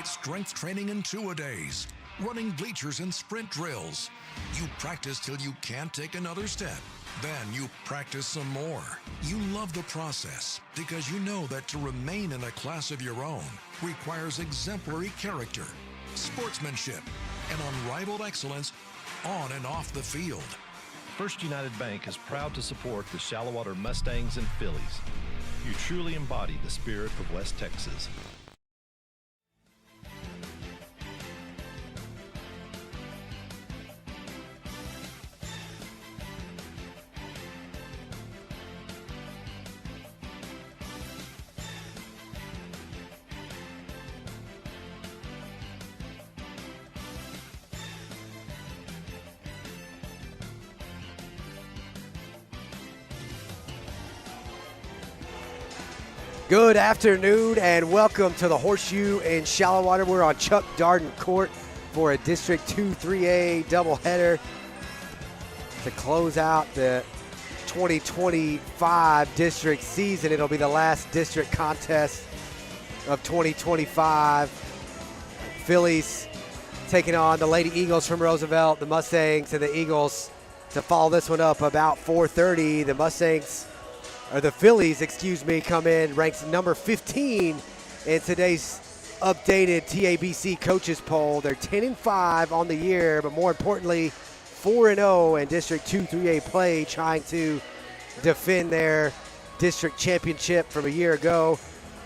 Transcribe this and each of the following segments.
It's strength training in two-a-days, running bleachers and sprint drills. You practice till you can't take another step. Then you practice some more. You love the process because you know that to remain in a class of your own requires exemplary character, sportsmanship, and unrivaled excellence on and off the field. First United Bank is proud to support the Shallowater Mustangs and Fillies. You truly embody the spirit of West Texas. Good afternoon and welcome to the Horseshoe in Shallowater. We're on Chuck Darden Court for a District 2 3A doubleheader to close out the 2025 district season. It'll be the last district contest of 2025. Fillies taking on the Lady Eagles from Roosevelt, the Mustangs and the Eagles to follow this one up about 4:30. The Fillies, come in ranked number 15 in today's updated TABC coaches poll. They're 10-5 on the year, but more importantly, 4-0 in District 2 3A play, trying to defend their district championship from a year ago.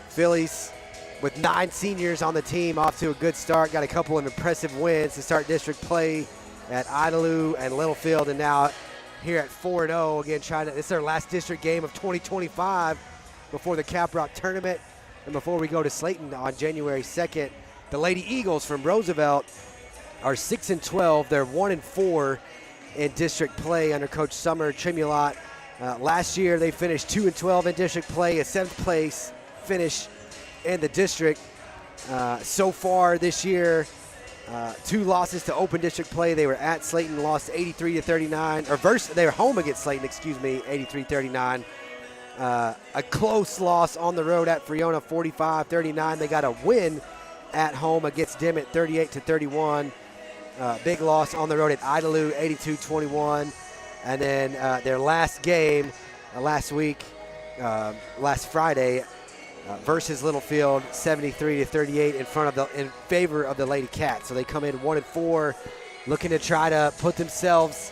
Fillies with 9 seniors on the team, off to a good start. Got a couple of impressive wins to start district play at Idalou and Littlefield, and now here at 4-0, again, this is their last district game of 2025 before the Caprock tournament and before we go to Slayton on January 2nd. The Lady Eagles from Roosevelt are 6-12. They're 1-4 in district play under Coach Summer Tremulot. Last year, they finished 2-12 in district play, a 7th place finish in the district. So far this year, 2 losses to open district play. They were at Slayton, lost 83-39, they were home against Slayton, 83-39. A close loss on the road at Friona, 45-39. They got a win at home against Dimmitt, 38-31. Big loss on the road at Idalou, 82-21. And then their last game last Friday, versus Littlefield, 73-38 in favor of the Lady Cats. So they come in 1-4, looking to try to put themselves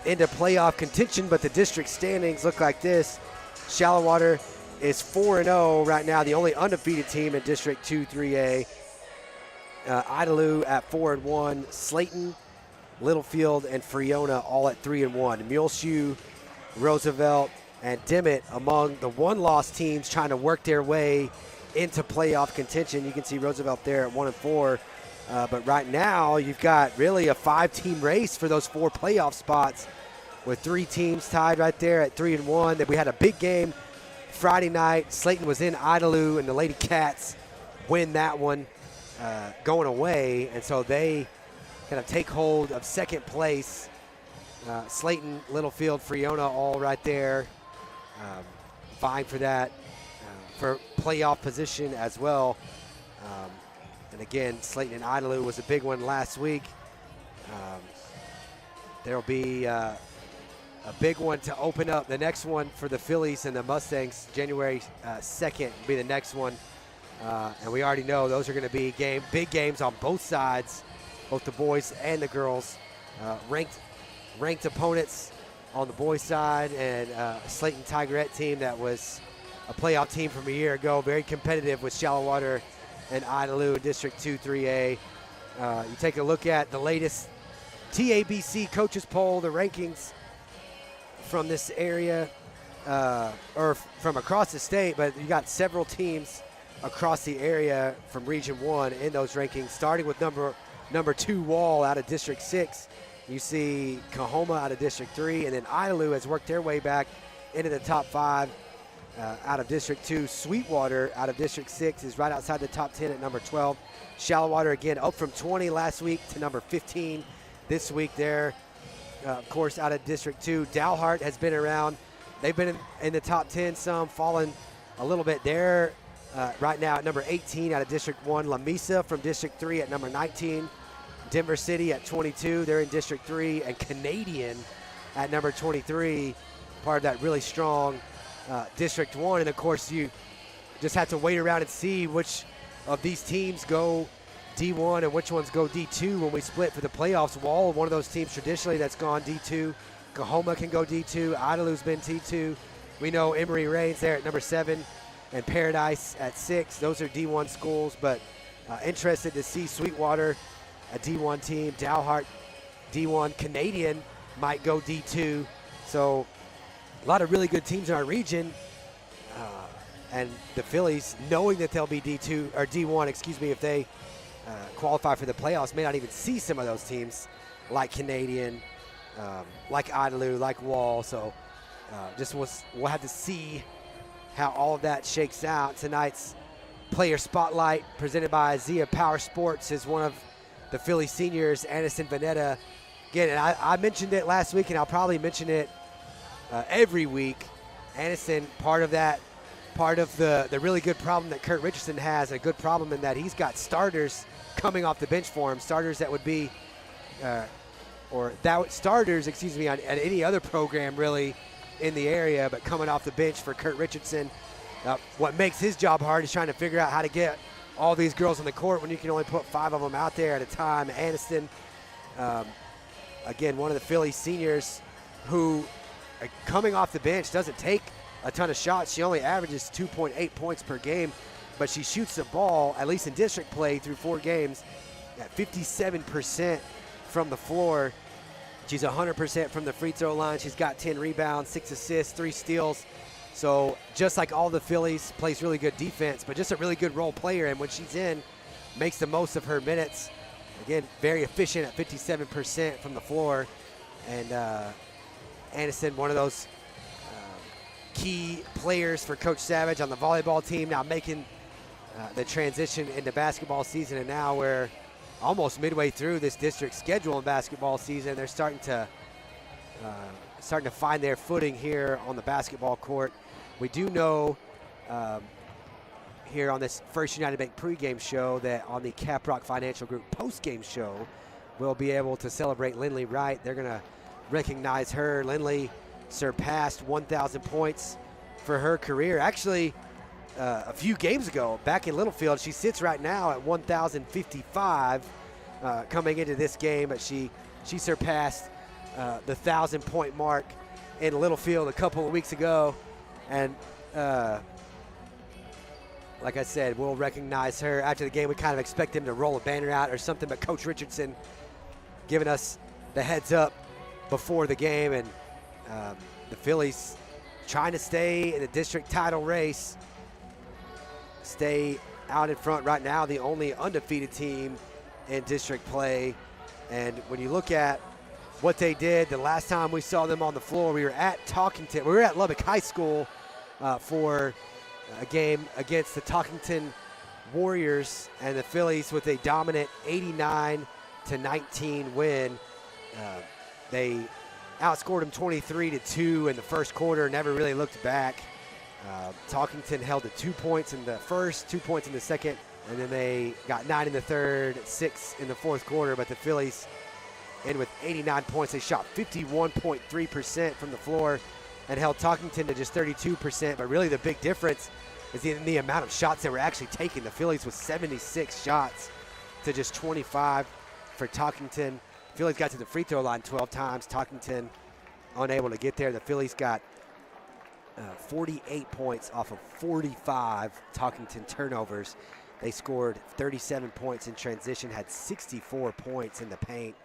into playoff contention, but the district standings look like this. Shallowater is 4-0 right now, the only undefeated team in District 2 3A. Idalou at 4-1, Slayton, Littlefield, and Friona all at 3-1. Muleshoe, Roosevelt, and Dimmitt among the one-loss teams trying to work their way into playoff contention. You can see Roosevelt there at 1-4. But right now, you've got really a 5-team race for those 4 playoff spots with 3 teams tied right there at 3-1. We had a big game Friday night. Slayton was in Idalou, and the Lady Cats win that one going away. And so they kind of take hold of second place. Slayton, Littlefield, Friona all right there. Vying for that, for playoff position as well. And again, Slayton and Idalou was a big one last week. There'll be a big one to open up. The next one for the Fillies and the Mustangs, January 2nd will be the next one. And we already know those are going to be big games on both sides, both the boys and the girls. Ranked opponents on the boys' side, and Slayton Tigerette team that was a playoff team from a year ago, very competitive with Shallowater and Idalou in District 2 3A. You take a look at the latest TABC coaches poll, the rankings from this area, or from across the state, but you got several teams across the area from Region 1 in those rankings, starting with number 2 Wall out of District 6. You see Coahoma out of District 3, and then Idalou has worked their way back into the top 5 out of District 2. Sweetwater out of District 6 is right outside the top 10 at number 12. Shallowater, again, up from 20 last week to number 15 this week there. Of course, out of District 2, Dalhart has been around. They've been in the top 10 some, fallen a little bit. They're right now at number 18 out of District 1. La Mesa from District 3 at number 19. Denver City at 22. They're in District 3. And Canadian at number 23, part of that really strong District 1. And, of course, you just have to wait around and see which of these teams go D1 and which ones go D2 when we split for the playoffs. Wall, one of those teams traditionally that's gone D2. Coahoma can go D2. Idalu's been D2. We know Emory Reigns there at number 7 and Paradise at 6. Those are D1 schools, but interested to see Sweetwater, a D1 team. Dalhart, D1. Canadian might go D2. So a lot of really good teams in our region. And the Fillies, knowing that they'll be D2 or D1, if they qualify for the playoffs, may not even see some of those teams like Canadian, like Idalou, like Wall. So we'll have to see how all of that shakes out. Tonight's player spotlight presented by Zia Power Sports is one of the Philly seniors, Aniston Vanetta. Again, and I mentioned it last week, and I'll probably mention it every week. Aniston, part of the really good problem that Kurt Richardson has, a good problem in that he's got starters coming off the bench for him, starters that would be, starters on any other program really in the area, but coming off the bench for Kurt Richardson. What makes his job hard is trying to figure out how to get all these girls on the court when you can only put 5 of them out there at a time. Aniston, again, one of the Philly seniors who, coming off the bench, doesn't take a ton of shots. She only averages 2.8 points per game, but she shoots the ball, at least in district play through 4 games, at 57% from the floor. She's 100% from the free throw line. She's got 10 rebounds, 6 assists, 3 steals. So just like all the Phillies, plays really good defense, but just a really good role player. And when she's in, makes the most of her minutes. Again, very efficient at 57% from the floor. And Aniston, one of those key players for Coach Savage on the volleyball team, now making the transition into basketball season. And now we're almost midway through this district schedule in basketball season. They're starting to find their footing here on the basketball court. We do know here on this First United Bank pregame show that on the Caprock Financial Group postgame show, we'll be able to celebrate Lindley Wright. They're going to recognize her. Lindley surpassed 1,000 points for her career. Actually, a few games ago, back in Littlefield, she sits right now at 1,055 coming into this game, but she surpassed the 1,000-point mark in Littlefield a couple of weeks ago. And like I said, we'll recognize her after the game. We kind of expect him to roll a banner out or something, but Coach Richardson giving us the heads up before the game. And the Phillies trying to stay in the district title race, stay out in front right now, the only undefeated team in district play. And when you look at what they did the last time we saw them on the floor, we were at Lubbock High School for a game against the Talkington Warriors, and the Phillies with a dominant 89-19 win. They outscored them 23-2 in the first quarter, never really looked back. Talkington held to 2 points in the first, 2 points in the second, and then they got 9 in the third, 6 in the fourth quarter. But the Phillies in with 89 points. They shot 51.3% from the floor and held Talkington to just 32%. But really the big difference is in the amount of shots that were actually taken. The Phillies with 76 shots to just 25 for Talkington. Phillies got to the free throw line 12 times. Talkington unable to get there. The Phillies got 48 points off of 45 Talkington turnovers. They scored 37 points in transition, had 64 points in the paint.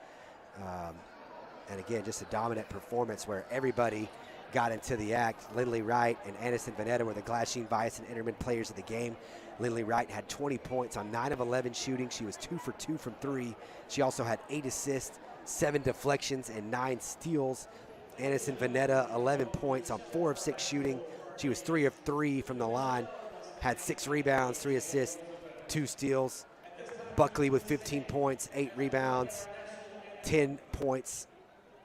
And again, just a dominant performance where everybody got into the act. Lindley Wright and Aniston Vanetta were the Glasheen Bias and Interman players of the game. Lindley Wright had 20 points on 9 of 11 shooting. She was 2 for 2 from 3. She also had 8 assists, 7 deflections, and 9 steals. Aniston Vanetta, 11 points on 4 of 6 shooting. She was 3 of 3 from the line, had 6 rebounds, 3 assists, 2 steals. Buckley with 15 points, 8 rebounds, 10 points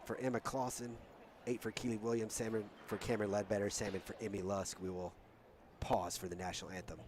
for Emma Clausen, 8 for Keely Williams, 7 for Cameron Ledbetter, 7 for Emmy Lusk. We will pause for the national anthem.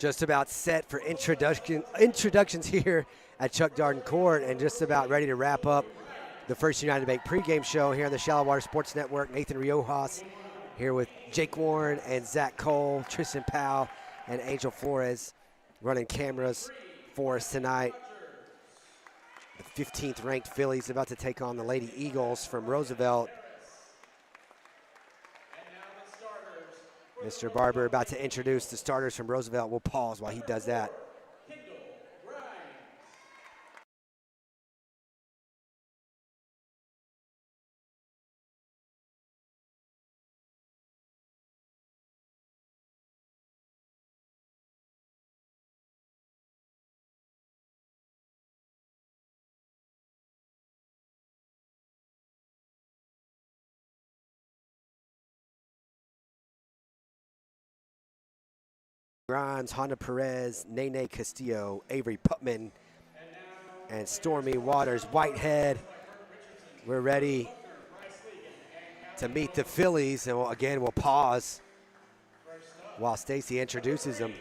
Just about set for introductions here at Chuck Darden Court, and just about ready to wrap up the First United Bank pregame show here on the Shallow Water Sports Network. Nathan Riojas here with Jake Warren and Zach Cole, Tristan Powell, and Angel Flores running cameras for us tonight. The 15th ranked Phillies about to take on the Lady Eagles from Roosevelt. Mr. Barber about to introduce the starters from Roosevelt. We'll pause while he does that. Grimes, Honda Perez, Nene Castillo, Avery Putman, and Stormy Waters Whitehead. We're ready to meet the Phillies, and we'll pause while Stacy introduces them.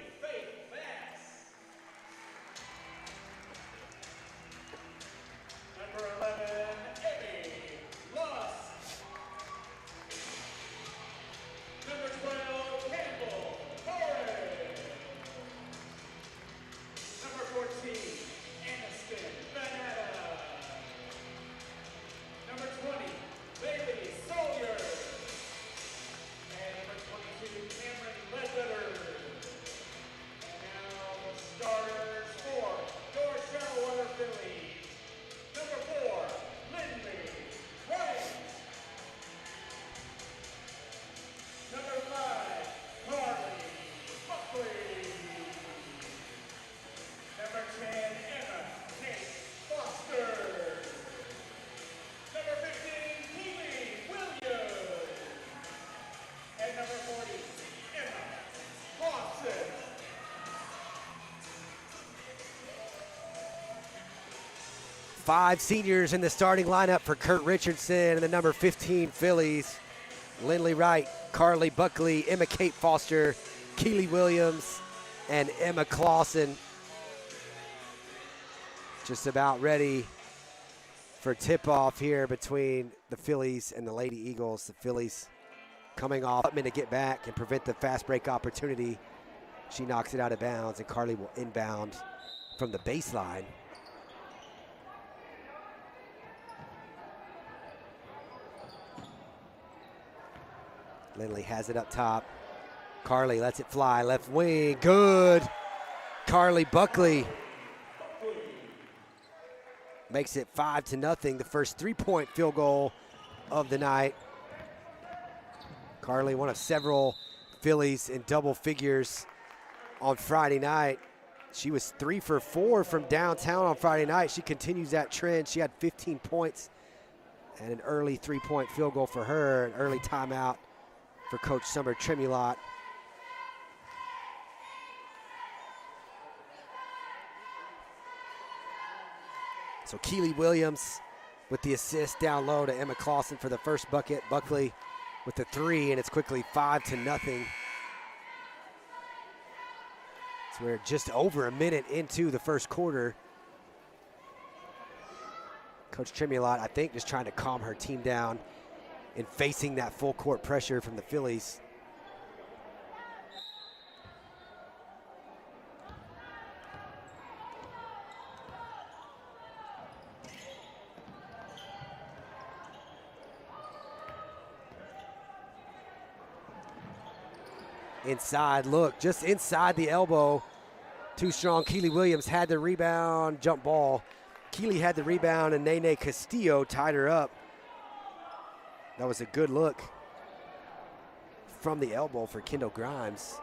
Five seniors in the starting lineup for Kurt Richardson and the number 15 Phillies. Lindley Wright, Carly Buckley, Emma Kate Foster, Keely Williams, and Emma Clausen. Just about ready for tip-off here between the Phillies and the Lady Eagles. The Phillies coming off Putman to get back and prevent the fast break opportunity. She knocks it out of bounds, and Carly will inbound from the baseline. Lindley has it up top. Carly lets it fly, left wing, good. Carly Buckley makes it 5-0, the first three-point field goal of the night. Carly, one of several Phillies in double figures on Friday night. She was 3 for 4 from downtown on Friday night. She continues that trend. She had 15 points and an early three-point field goal for her, an early timeout for Coach Summer Tremulot. So Keely Williams with the assist down low to Emma Clausen for the first bucket. Buckley with the three, and it's quickly 5-0. So we're just over a minute into the first quarter. Coach Tremulot, I think, just trying to calm her team down in facing that full court pressure from the Phillies. Inside, look, just inside the elbow. Too strong. Keely Williams had the rebound, jump ball. Keely had the rebound, and Nene Castillo tied her up. That was a good look from the elbow for Kendall Grimes.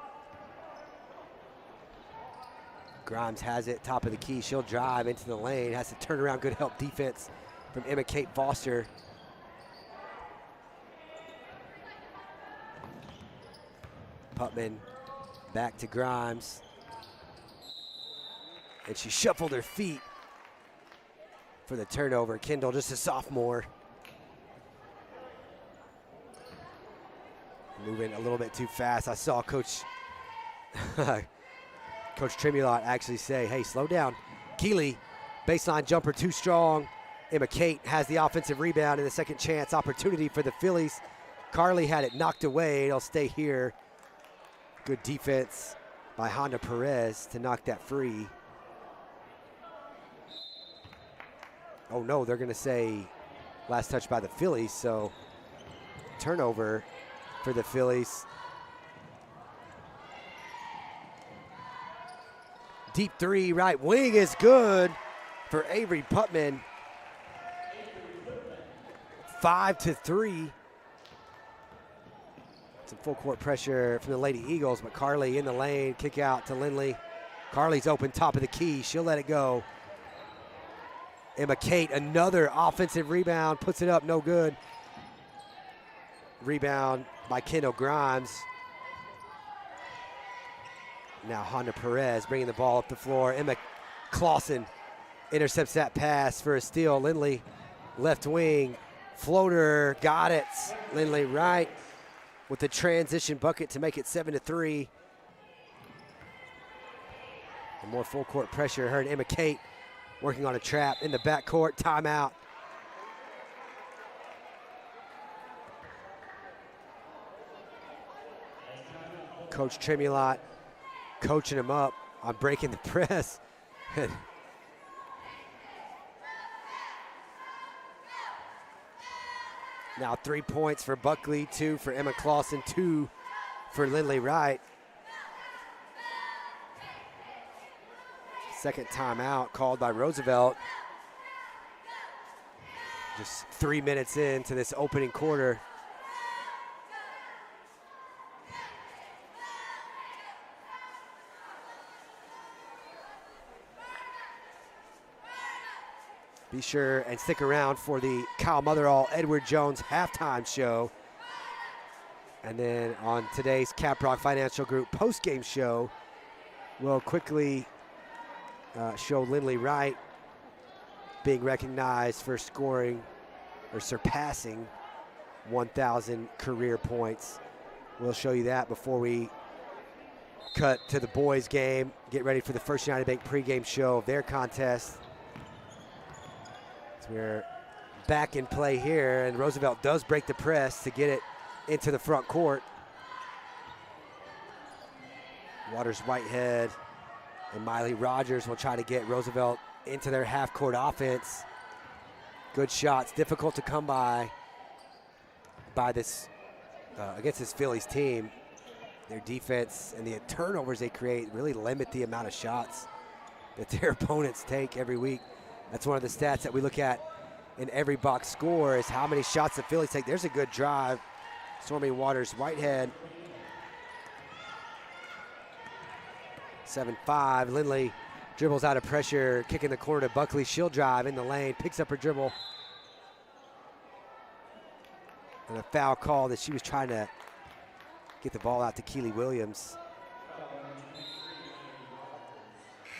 Grimes has it, top of the key. She'll drive into the lane, has to turn around. Good help defense from Emma Kate Foster. Putman back to Grimes. And she shuffled her feet for the turnover. Kendall, just a sophomore. Moving a little bit too fast. I saw Coach Coach Tremulot actually say, hey, slow down. Keeley, baseline jumper too strong. Emma Kate has the offensive rebound and the second chance opportunity for the Fillies. Carly had it knocked away. It'll stay here. Good defense by Honda Perez to knock that free. Oh no, they're gonna say last touch by the Fillies, so turnover for the Fillies. Deep three, right wing is good for Avery Putman. 5-3. Some full court pressure from the Lady Eagles, but Carly in the lane, kick out to Lindley. Carly's open, top of the key, she'll let it go. Emma Kate, another offensive rebound, puts it up, no good. Rebound by Kendall Grimes. Now Honda Perez bringing the ball up the floor. Emma Clausen intercepts that pass for a steal. Lindley, left wing, floater, got it. Lindley right with the transition bucket to make it 7-3. And more full court pressure. Heard Emma Kate working on a trap in the backcourt. Timeout. Coach Tremulot coaching him up on breaking the press. Now 3 points for Buckley, 2 for Emma Clausen, 2 for Lindley Wright. Second timeout called by Roosevelt. Just 3 minutes into this opening quarter. Be sure and stick around for the Kyle Motherall Edward Jones halftime show. And then on today's Caprock Financial Group postgame show, we'll quickly show Lindley Wright being recognized for scoring or surpassing 1,000 career points. We'll show you that before we cut to the boys game, get ready for the First United Bank pregame show of their contest. We're back in play here, and Roosevelt does break the press to get it into the front court. Waters Whitehead and Miley Rogers will try to get Roosevelt into their half-court offense. Good shots, difficult to come by this against this Phillies team. Their defense and the turnovers they create really limit the amount of shots that their opponents take every week. That's one of the stats that we look at in every box score is how many shots the Phillies take. There's a good drive. Stormy Waters Whitehead. 7-5. Lindley dribbles out of pressure, kicking the corner to Buckley. She'll drive in the lane, picks up her dribble. And a foul call that she was trying to get the ball out to Keely Williams.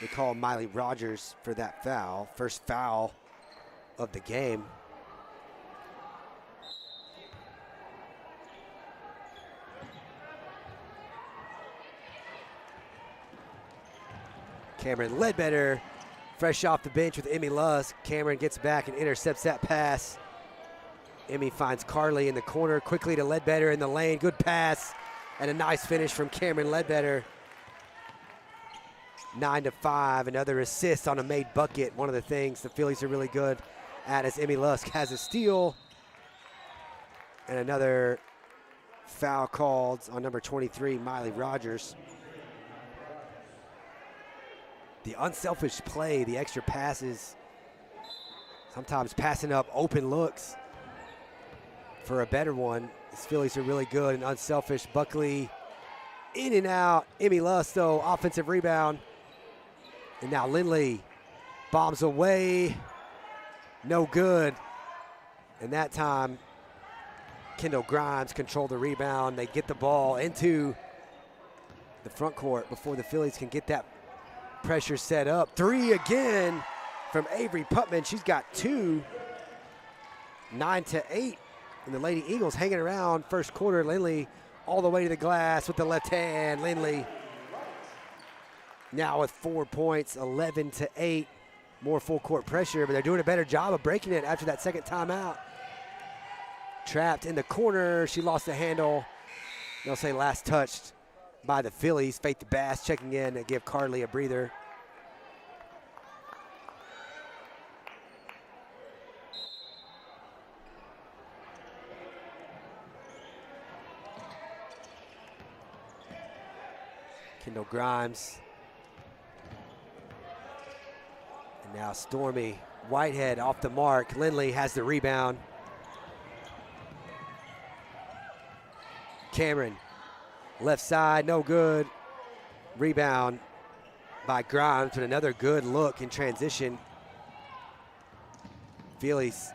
They call Miley Rogers for that foul. First foul of the game. Cameron Ledbetter, fresh off the bench with Emmy Lusk. Cameron gets back and intercepts that pass. Emmy finds Carly in the corner, quickly to Ledbetter in the lane. Good pass and a nice finish from Cameron Ledbetter. 9-5, another assist on a made bucket. One of the things the Phillies are really good at is Emmy Lusk has a steal. And another foul called on number 23, Miley Rogers. The unselfish play, the extra passes, sometimes passing up open looks for a better one. These Phillies are really good and unselfish. Buckley in and out. Emmy Lusk, though, offensive rebound. And now Lindley bombs away, no good. And that time, Kendall Grimes controlled the rebound. They get the ball into the front court before the Phillies can get that pressure set up. 3 again from Avery Putman. She's got 2, 9-8. And the Lady Eagles hanging around first quarter. Lindley all the way to the glass with the left hand. Lindley now with 4 points, 11-8. More full court pressure, but they're doing a better job of breaking it after that second timeout. Trapped in the corner. She lost the handle. They'll say last touched by the Fillies. Faith Bass checking in to give Carly a breather. Kendall Grimes. And now Stormy Whitehead off the mark. Lindley has the rebound. Cameron, left side, no good. Rebound by Grimes, but another good look in transition. Fillies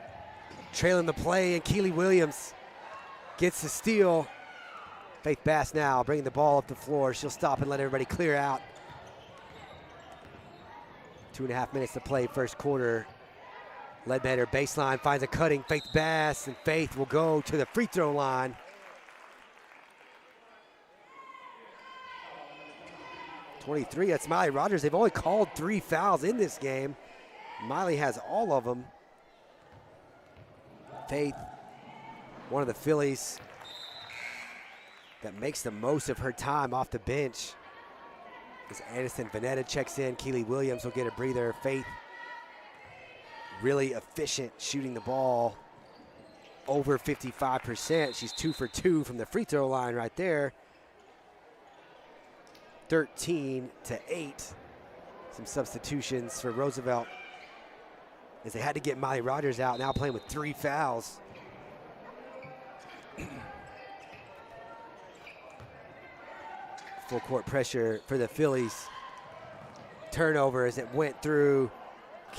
trailing the play, and Keely Williams gets the steal. Faith Bass now bringing the ball up the floor. She'll stop and let everybody clear out. 2.5 minutes to play first quarter. Ledbetter baseline finds a cutting Faith Bass, and Faith will go to the free throw line. 23, that's Miley Rogers. They've only called 3 fouls in this game. Miley has all of them. Faith, one of the Fillies that makes the most of her time off the bench. As Anderson Vanetta checks in, Keely Williams will get a breather. Faith, really efficient shooting the ball, over 55%. She's 2 for 2 from the free throw line right there. 13-8. Some substitutions for Roosevelt as they had to get Miley Rogers out, now playing with 3 fouls. Full court pressure for the Fillies. Turnover as it went through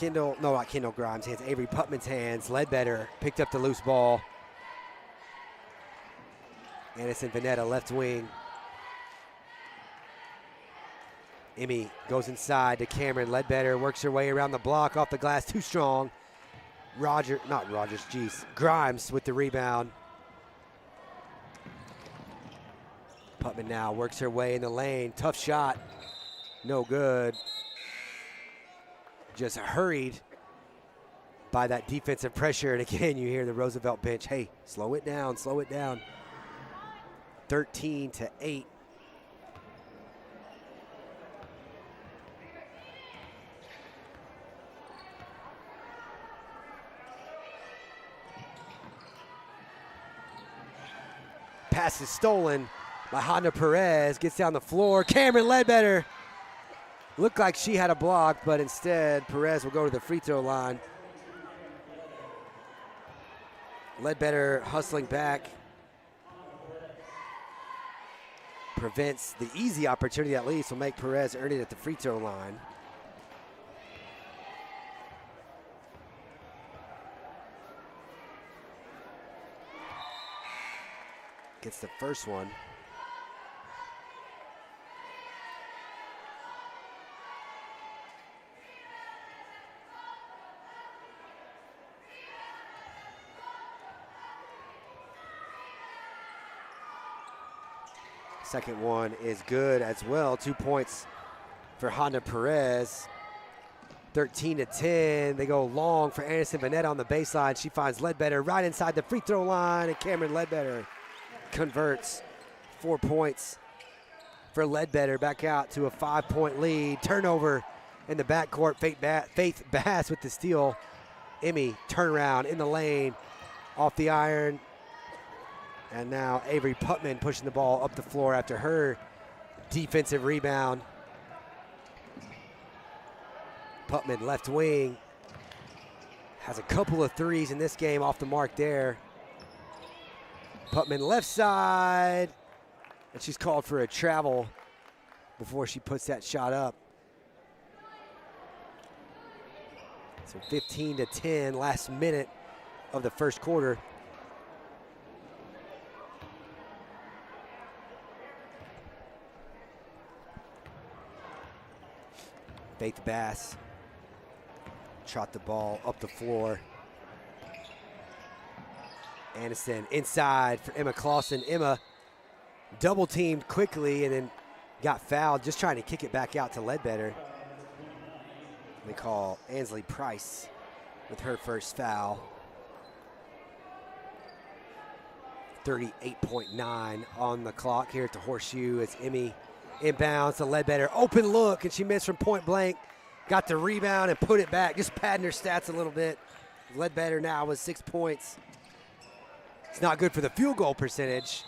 not Kendall Grimes' hands, Avery Putman's hands. Ledbetter picked up the loose ball. Anderson Vanetta, left wing. Emmy goes inside to Cameron. Ledbetter works her way around the block, off the glass, too strong. Grimes with the rebound. Putman now works her way in the lane. Tough shot, no good. Just hurried by that defensive pressure. And again, you hear the Roosevelt bench, hey, slow it down, slow it down. 13-8. Pass is stolen by Honda Perez. Gets down the floor. Cameron Ledbetter. Looked like she had a block, but instead Perez will go to the free throw line. Ledbetter hustling back. Prevents the easy opportunity, at least will make Perez earn it at the free throw line. Gets the first one. Second one is good as well. 2 points for Honda Perez. 13-10. They go long for Anderson Vanetta on the baseline. She finds Ledbetter right inside the free throw line, and Cameron Ledbetter converts. 4 points for Ledbetter, back out to a 5-point lead. Turnover in the backcourt. Faith Bass with the steal. Emmy turnaround in the lane, off the iron. And now Avery Putman pushing the ball up the floor after her defensive rebound. Putman, left wing, has a couple of threes in this game off the mark there. Putman, left side, and she's called for a travel before she puts that shot up. So 15-10, last minute of the first quarter. Faith Bass trot the ball up the floor. Anderson inside for Emma Clausen. Emma double teamed quickly and then got fouled just trying to kick it back out to Ledbetter. They call Ansley Price with her first foul. 38.9 on the clock here at the Horseshoe as Emmy inbounds to Ledbetter. Open look, and she missed from point blank. Got the rebound and put it back, just padding her stats a little bit. Ledbetter now with 6 points. It's not good for the field goal percentage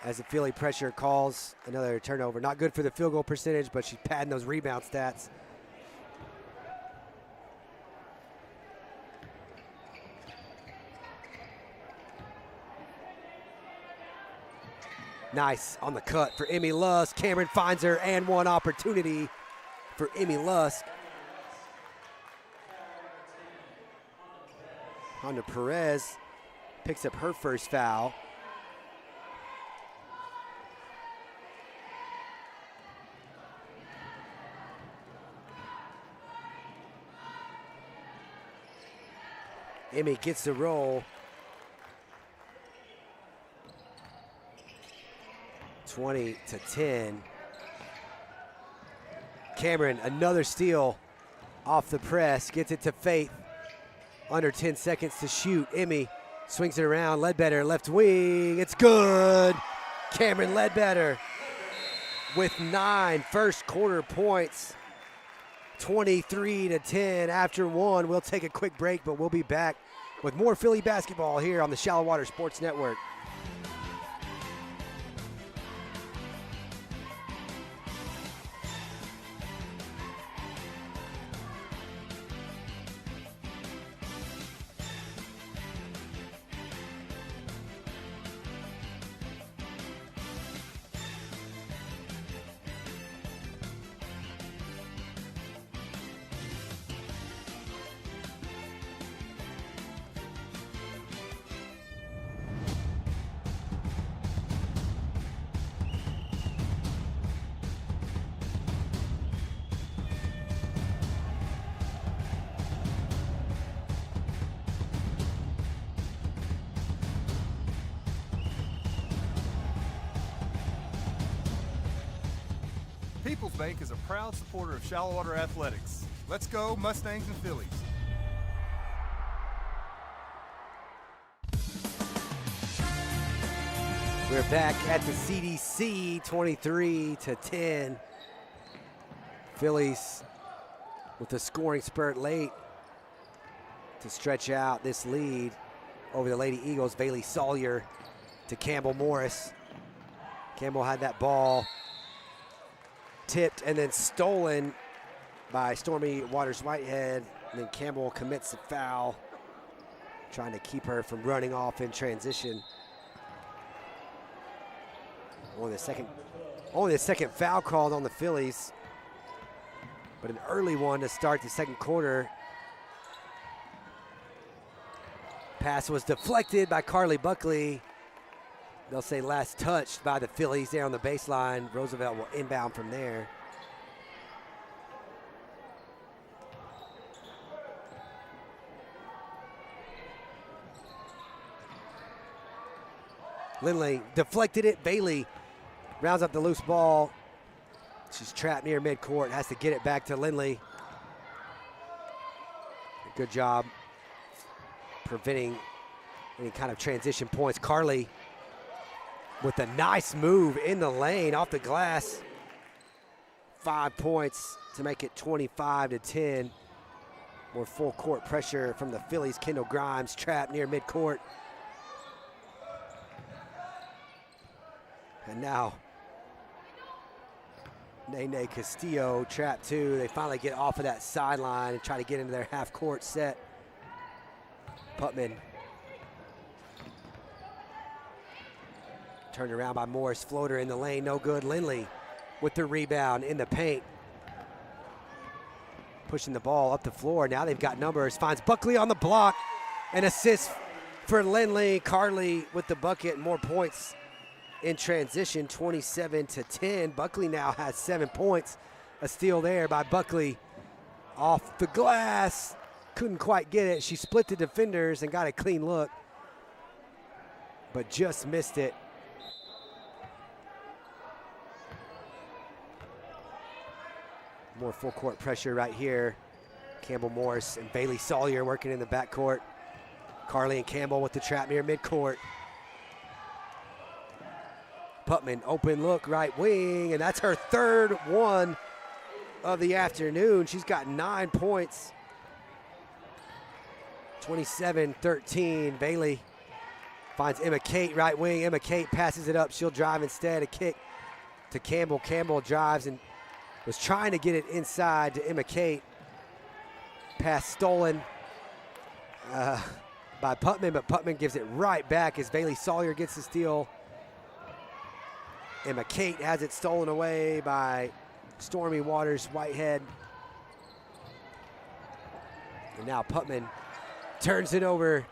as the Philly pressure calls another turnover. Not good for the field goal percentage, but she's padding those rebound stats. Nice on the cut for Emmy Lusk. Cameron finds her and one opportunity for Emmy Lusk. Honda Perez picks up her first foul. Emmy gets the roll. 20-10. Cameron, another steal off the press, gets it to Faith. Under 10 seconds to shoot. Emmy swings it around. Ledbetter, left wing. It's good. Cameron Ledbetter with 9 first quarter points. 23-10 after one. We'll take a quick break, but we'll be back with more Philly basketball here on the Shallow Water Sports Network. People's Bank is a proud supporter of Shallow Water Athletics. Let's go, Mustangs and Phillies. We're back at the CDC, 23-10. Phillies with a scoring spurt late to stretch out this lead over the Lady Eagles. Bailey Sawyer to Campbell Morris. Campbell had that ball tipped and then stolen by Stormy Waters-Whitehead. And then Campbell commits the foul, trying to keep her from running off in transition. Only the second foul called on the Phillies, but an early one to start the second quarter. Pass was deflected by Carly Buckley. They'll say last touched by the Phillies there on the baseline. Roosevelt will inbound from there. Lindley deflected it. Bailey rounds up the loose ball. She's trapped near midcourt, has to get it back to Lindley. Good job preventing any kind of transition points. Carly with a nice move in the lane off the glass. 5 points to make it 25-10. More full court pressure from the Phillies. Kendall Grimes trapped near midcourt. And now Nene Castillo trapped too. They finally get off of that sideline and try to get into their half court set. Putman turned around by Morris. Floater in the lane, no good. Lindley with the rebound in the paint. Pushing the ball up the floor. Now they've got numbers. Finds Buckley on the block. An assist for Lindley. Carly with the bucket. More points in transition, 27-10. Buckley now has 7 points. A steal there by Buckley off the glass. Couldn't quite get it. She split the defenders and got a clean look, but just missed it. More full court pressure right here. Campbell Morris and Bailey Sawyer working in the backcourt. Carly and Campbell with the trap near midcourt. Putman, open look, right wing, and that's her third one of the afternoon. She's got 9 points. 27-13. Bailey finds Emma Kate, right wing. Emma Kate passes it up. She'll drive instead. A kick to Campbell. Campbell drives and was trying to get it inside to Emma Kate. Pass stolen by Putman, but Putman gives it right back as Bailey Sawyer gets the steal. Emma Kate has it stolen away by Stormy Waters Whitehead. And now Putman turns it over.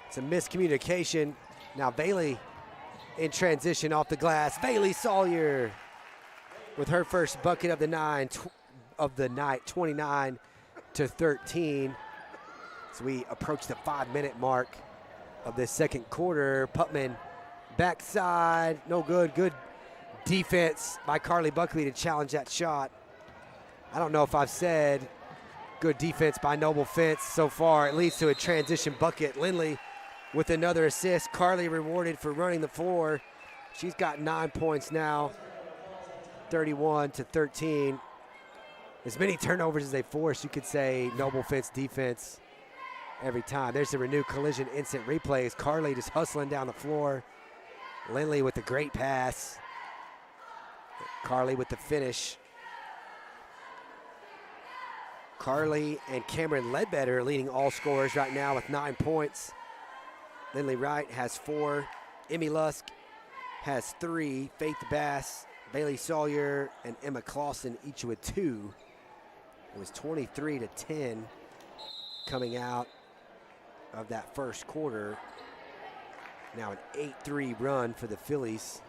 It's a miscommunication. Now Bailey in transition off the glass. Bailey Sawyer with her first bucket of the night, 29-13. So we approach the 5-minute mark of this second quarter. Putman backside, no good. Good defense by Carly Buckley to challenge that shot. I don't know if I've said good defense by Noble Fence so far. It leads to a transition bucket. Lindley with another assist. Carly rewarded for running the floor. She's got 9 points now, 31-13. As many turnovers as they force, you could say Noble Fence defense every time. There's the renewed collision instant replays. Carly just hustling down the floor. Lindley with the great pass. Carly with the finish. Carly and Cameron Ledbetter leading all scorers right now with 9 points. Lindley Wright has 4. Emmy Lusk has 3. Faith Bass, Bailey Sawyer, and Emma Clausen each with 2. It was 23-10 coming out of that first quarter. Now an 8-3 run for the Fillies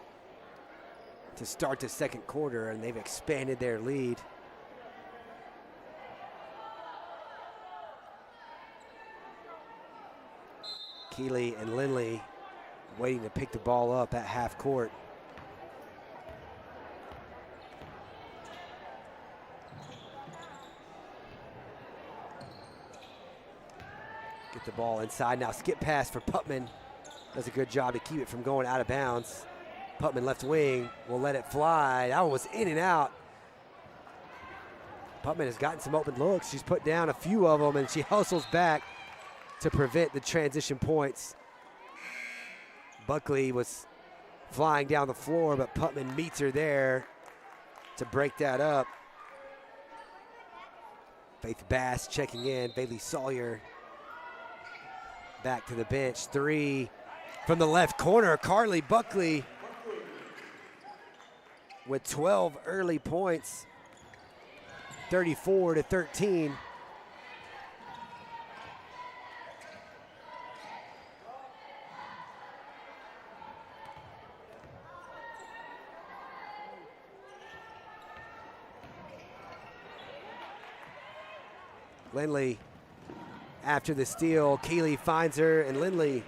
to start the second quarter, and they've expanded their lead. Keeley and Lindley waiting to pick the ball up at half court. Get the ball inside now. Skip pass for Putman. Does a good job to keep it from going out of bounds. Putman left wing will let it fly. That one was in and out. Putman has gotten some open looks. She's put down a few of them, and she hustles back to prevent the transition points. Buckley was flying down the floor, but Putman meets her there to break that up. Faith Bass checking in. Bailey Sawyer back to the bench. 3 from the left corner. Carly Buckley with 12 early points. 34-13. Lindley after the steal. Keeley finds her, and Lindley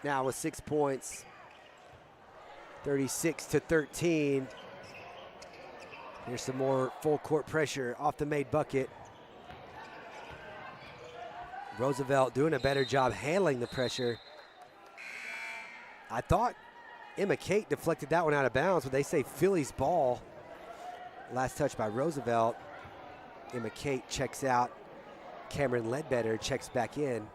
now with 6 points. 36-13. Here's some more full court pressure off the made bucket. Roosevelt doing a better job handling the pressure. I thought Emma Kate deflected that one out of bounds, but they say Phillies ball. Last touch by Roosevelt. Emma Kate checks out. Cameron Ledbetter checks back in.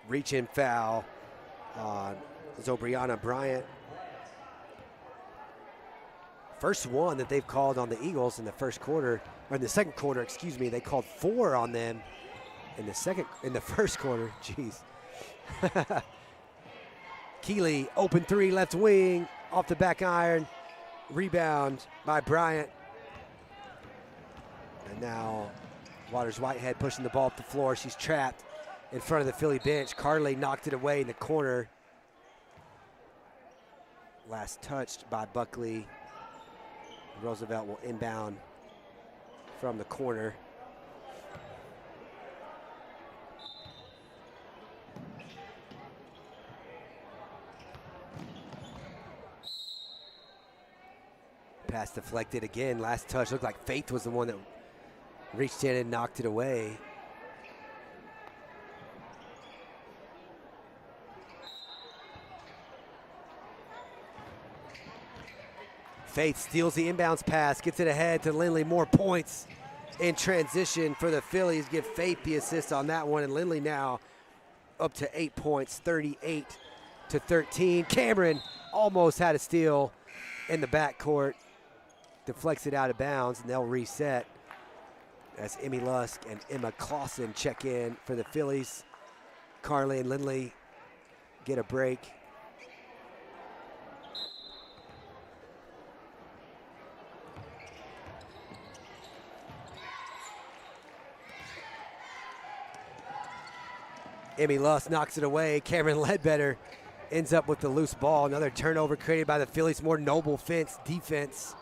Reach-in foul on Zobriana Bryant. First one that they've called on the Eagles in the first quarter, or in the second quarter, excuse me. They called 4 on them in the first quarter. Jeez. Keeley, open 3, left wing, off the back iron. Rebound by Bryant. And now Waters Whitehead pushing the ball up the floor. She's trapped in front of the Philly bench. Carly knocked it away in the corner. Last touched by Buckley. Roosevelt will inbound from the corner. Pass deflected again. Last touch looked like Faith was the one that reached in and knocked it away. Faith steals the inbounds pass, gets it ahead to Lindley. More points in transition for the Phillies. Give Faith the assist on that one, and Lindley now up to 8 points, 38-13. Cameron almost had a steal in the backcourt. Deflects it out of bounds, and they'll reset as Emmy Lusk and Emma Clausen check in for the Phillies. Carly and Lindley get a break. Emmy Lusk knocks it away. Cameron Ledbetter ends up with the loose ball. Another turnover created by the Phillies. More Noble Fence defense.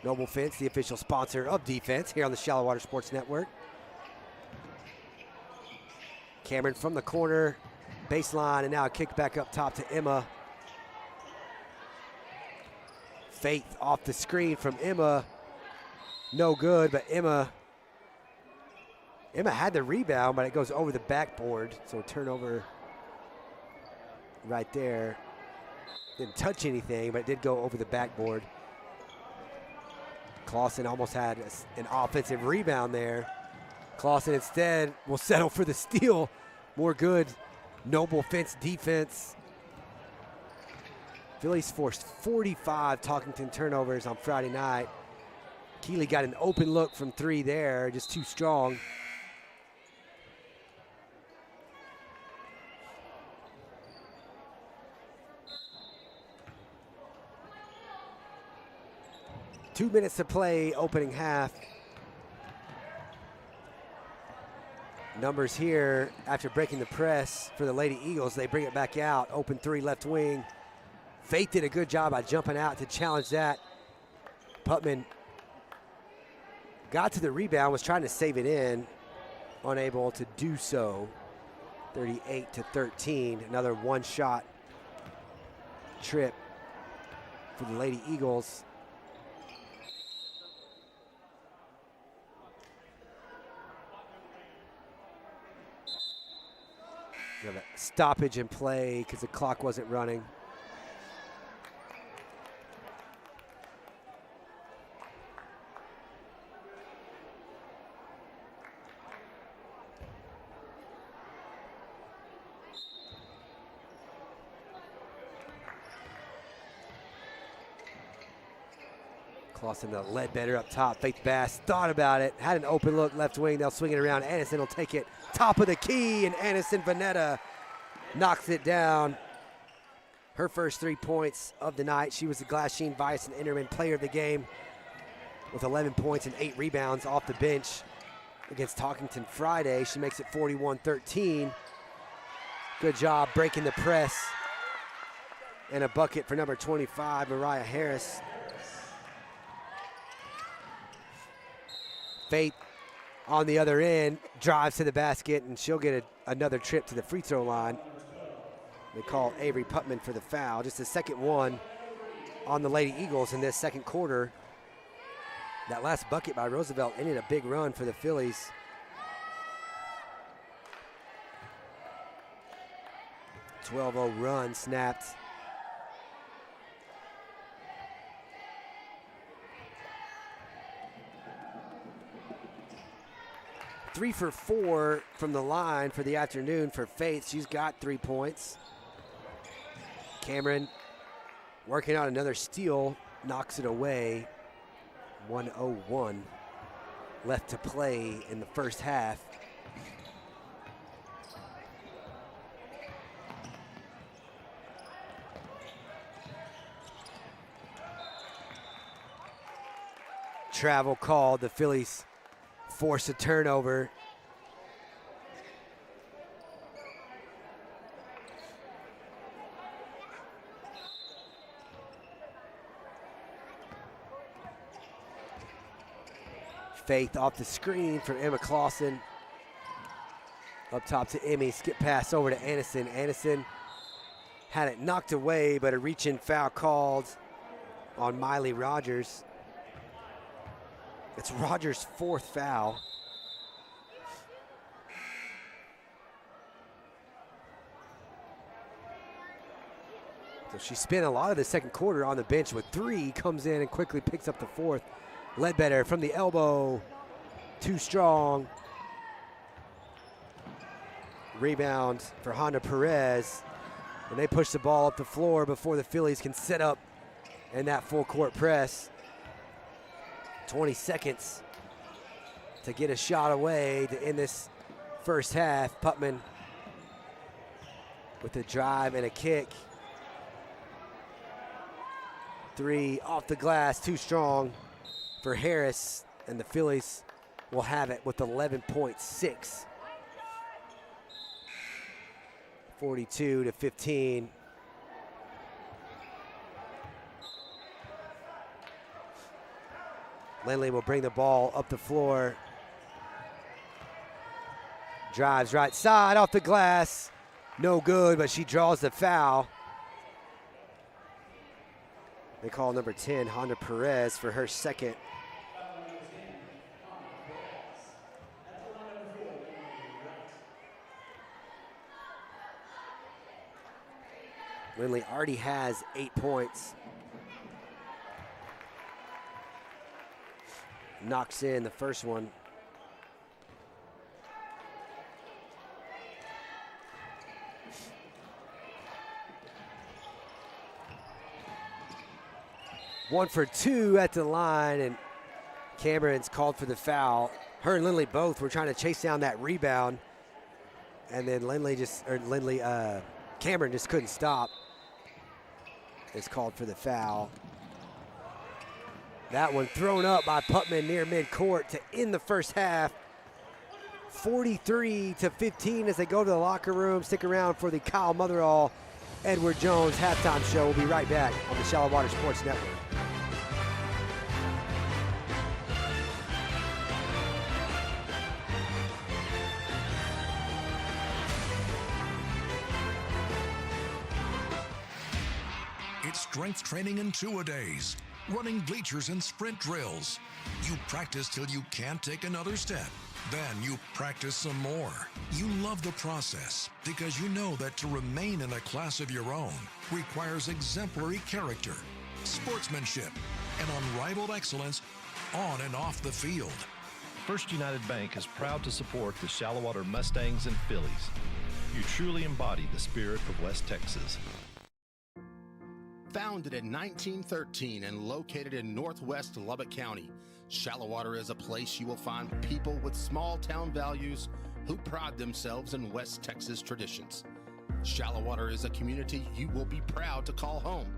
Noble Fence, the official sponsor of defense here on the Shallow Water Sports Network. Cameron from the corner, baseline, and now a kick back up top to Emma. Faith off the screen from Emma. No good, but Emma had the rebound, but it goes over the backboard, so a turnover right there. Didn't touch anything, but it did go over the backboard. Clausen almost had an offensive rebound there. Clausen instead will settle for the steal. More good Noble Fence defense. Phillies forced 45 Talkington turnovers on Friday night. Keeley got an open look from three there, just too strong. Two minutes to play, opening half. Numbers here after breaking the press for the Lady Eagles. They bring it back out. Open three, left wing. Faith did a good job by jumping out to challenge that. Putman got to the rebound, was trying to save it in. Unable to do so. 38-13. Another one-shot trip for the Lady Eagles. We have a stoppage in play because the clock wasn't running. Clausen to Ledbetter up top. Faith Bass thought about it, had an open look left wing. They'll swing it around. Anderson will take it top of the key, and Anderson Vanetta knocks it down. Her first 3 points of the night. She was the Glass Sheen Vice and Interman player of the game with 11 points and 8 rebounds off the bench against Talkington Friday. She makes it 41-13. Good job breaking the press. And a bucket for number 25, Mariah Harris. Faith on the other end, drives to the basket, and she'll get another trip to the free throw line. They call Avery Putman for the foul. Just the second one on the Lady Eagles in this second quarter. That last bucket by Roosevelt ended a big run for the Phillies. A 12-0 run snapped. Three for 4 from the line for the afternoon for Faith. She's got 3 points. Cameron working on another steal, knocks it away. 1:01 left to play in the first half. Travel called. The Phillies force a turnover. Faith off the screen from Emma Clausen. Up top to Emmy, skip pass over to Anderson. Anderson had it knocked away, but a reach-in foul called on Miley Rogers. It's Rogers' 4th foul. So she spent a lot of the second quarter on the bench with 3, comes in and quickly picks up the 4th. Ledbetter from the elbow, too strong. Rebound for Honda Perez. And they push the ball up the floor before the Phillies can set up in that full court press. 20 seconds to get a shot away to end this first half. Putman with a drive and a kick. 3 off the glass, too strong for Harris, and the Phillies will have it with 11.6. 42-15. Lindley will bring the ball up the floor. Drives right side off the glass. No good, but she draws the foul. They call number 10, Honda Perez, for her second. Lindley already has 8 points. Knocks in the first one. One for 2 at the line, and Cameron's called for the foul. Her and Lindley both were trying to chase down that rebound, and then Cameron just couldn't stop. Is called for the foul. That one thrown up by Putman near midcourt to end the first half. 43-15 as they go to the locker room. Stick around for the Kyle Motherall, Edward Jones halftime show. We'll be right back on the Shallow Water Sports Network. It's strength training in 2-a-days, running bleachers and sprint drills. You practice till you can't take another step. Then you practice some more. You love the process because you know that to remain in a class of your own requires exemplary character, sportsmanship, and unrivaled excellence on and off the field. First United Bank is proud to support the Shallow Water Mustangs and Fillies. You truly embody the spirit of West Texas. Founded in 1913 and located in northwest Lubbock County, Shallow Water is a place you will find people with small town values who pride themselves in West Texas traditions. Shallow Water is a community you will be proud to call home.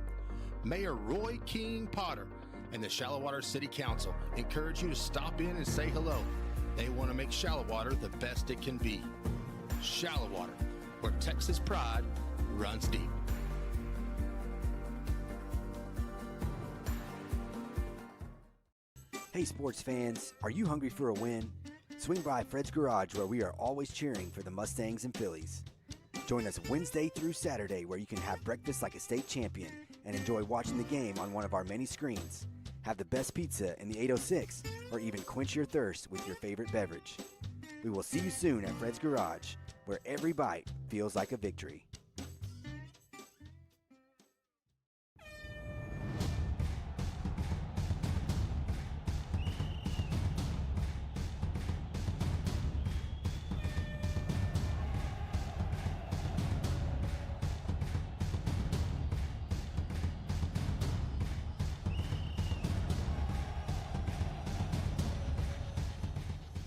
Mayor Roy King Potter and the Shallow Water City Council encourage you to stop in and say hello. They want to make Shallow Water the best it can be. Shallow Water, where Texas pride runs deep. Hey sports fans, are you hungry for a win? Swing by Fred's Garage, where we are always cheering for the Mustangs and Fillies. Join us Wednesday through Saturday, where you can have breakfast like a state champion and enjoy watching the game on one of our many screens. Have the best pizza in the 806, or even quench your thirst with your favorite beverage. We will see you soon at Fred's Garage, where every bite feels like a victory.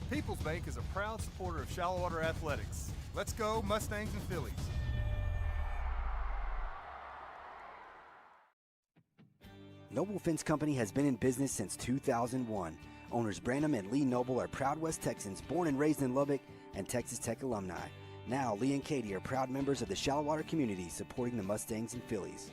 Peoples Bank is a proud supporter of Shallow Water Athletics. Let's go, Mustangs and Fillies. Noble Fence Company has been in business since 2001. Owners Branham and Lee Noble are proud West Texans born and raised in Lubbock and Texas Tech alumni. Now, Lee and Katie are proud members of the Shallow Water community supporting the Mustangs and Fillies.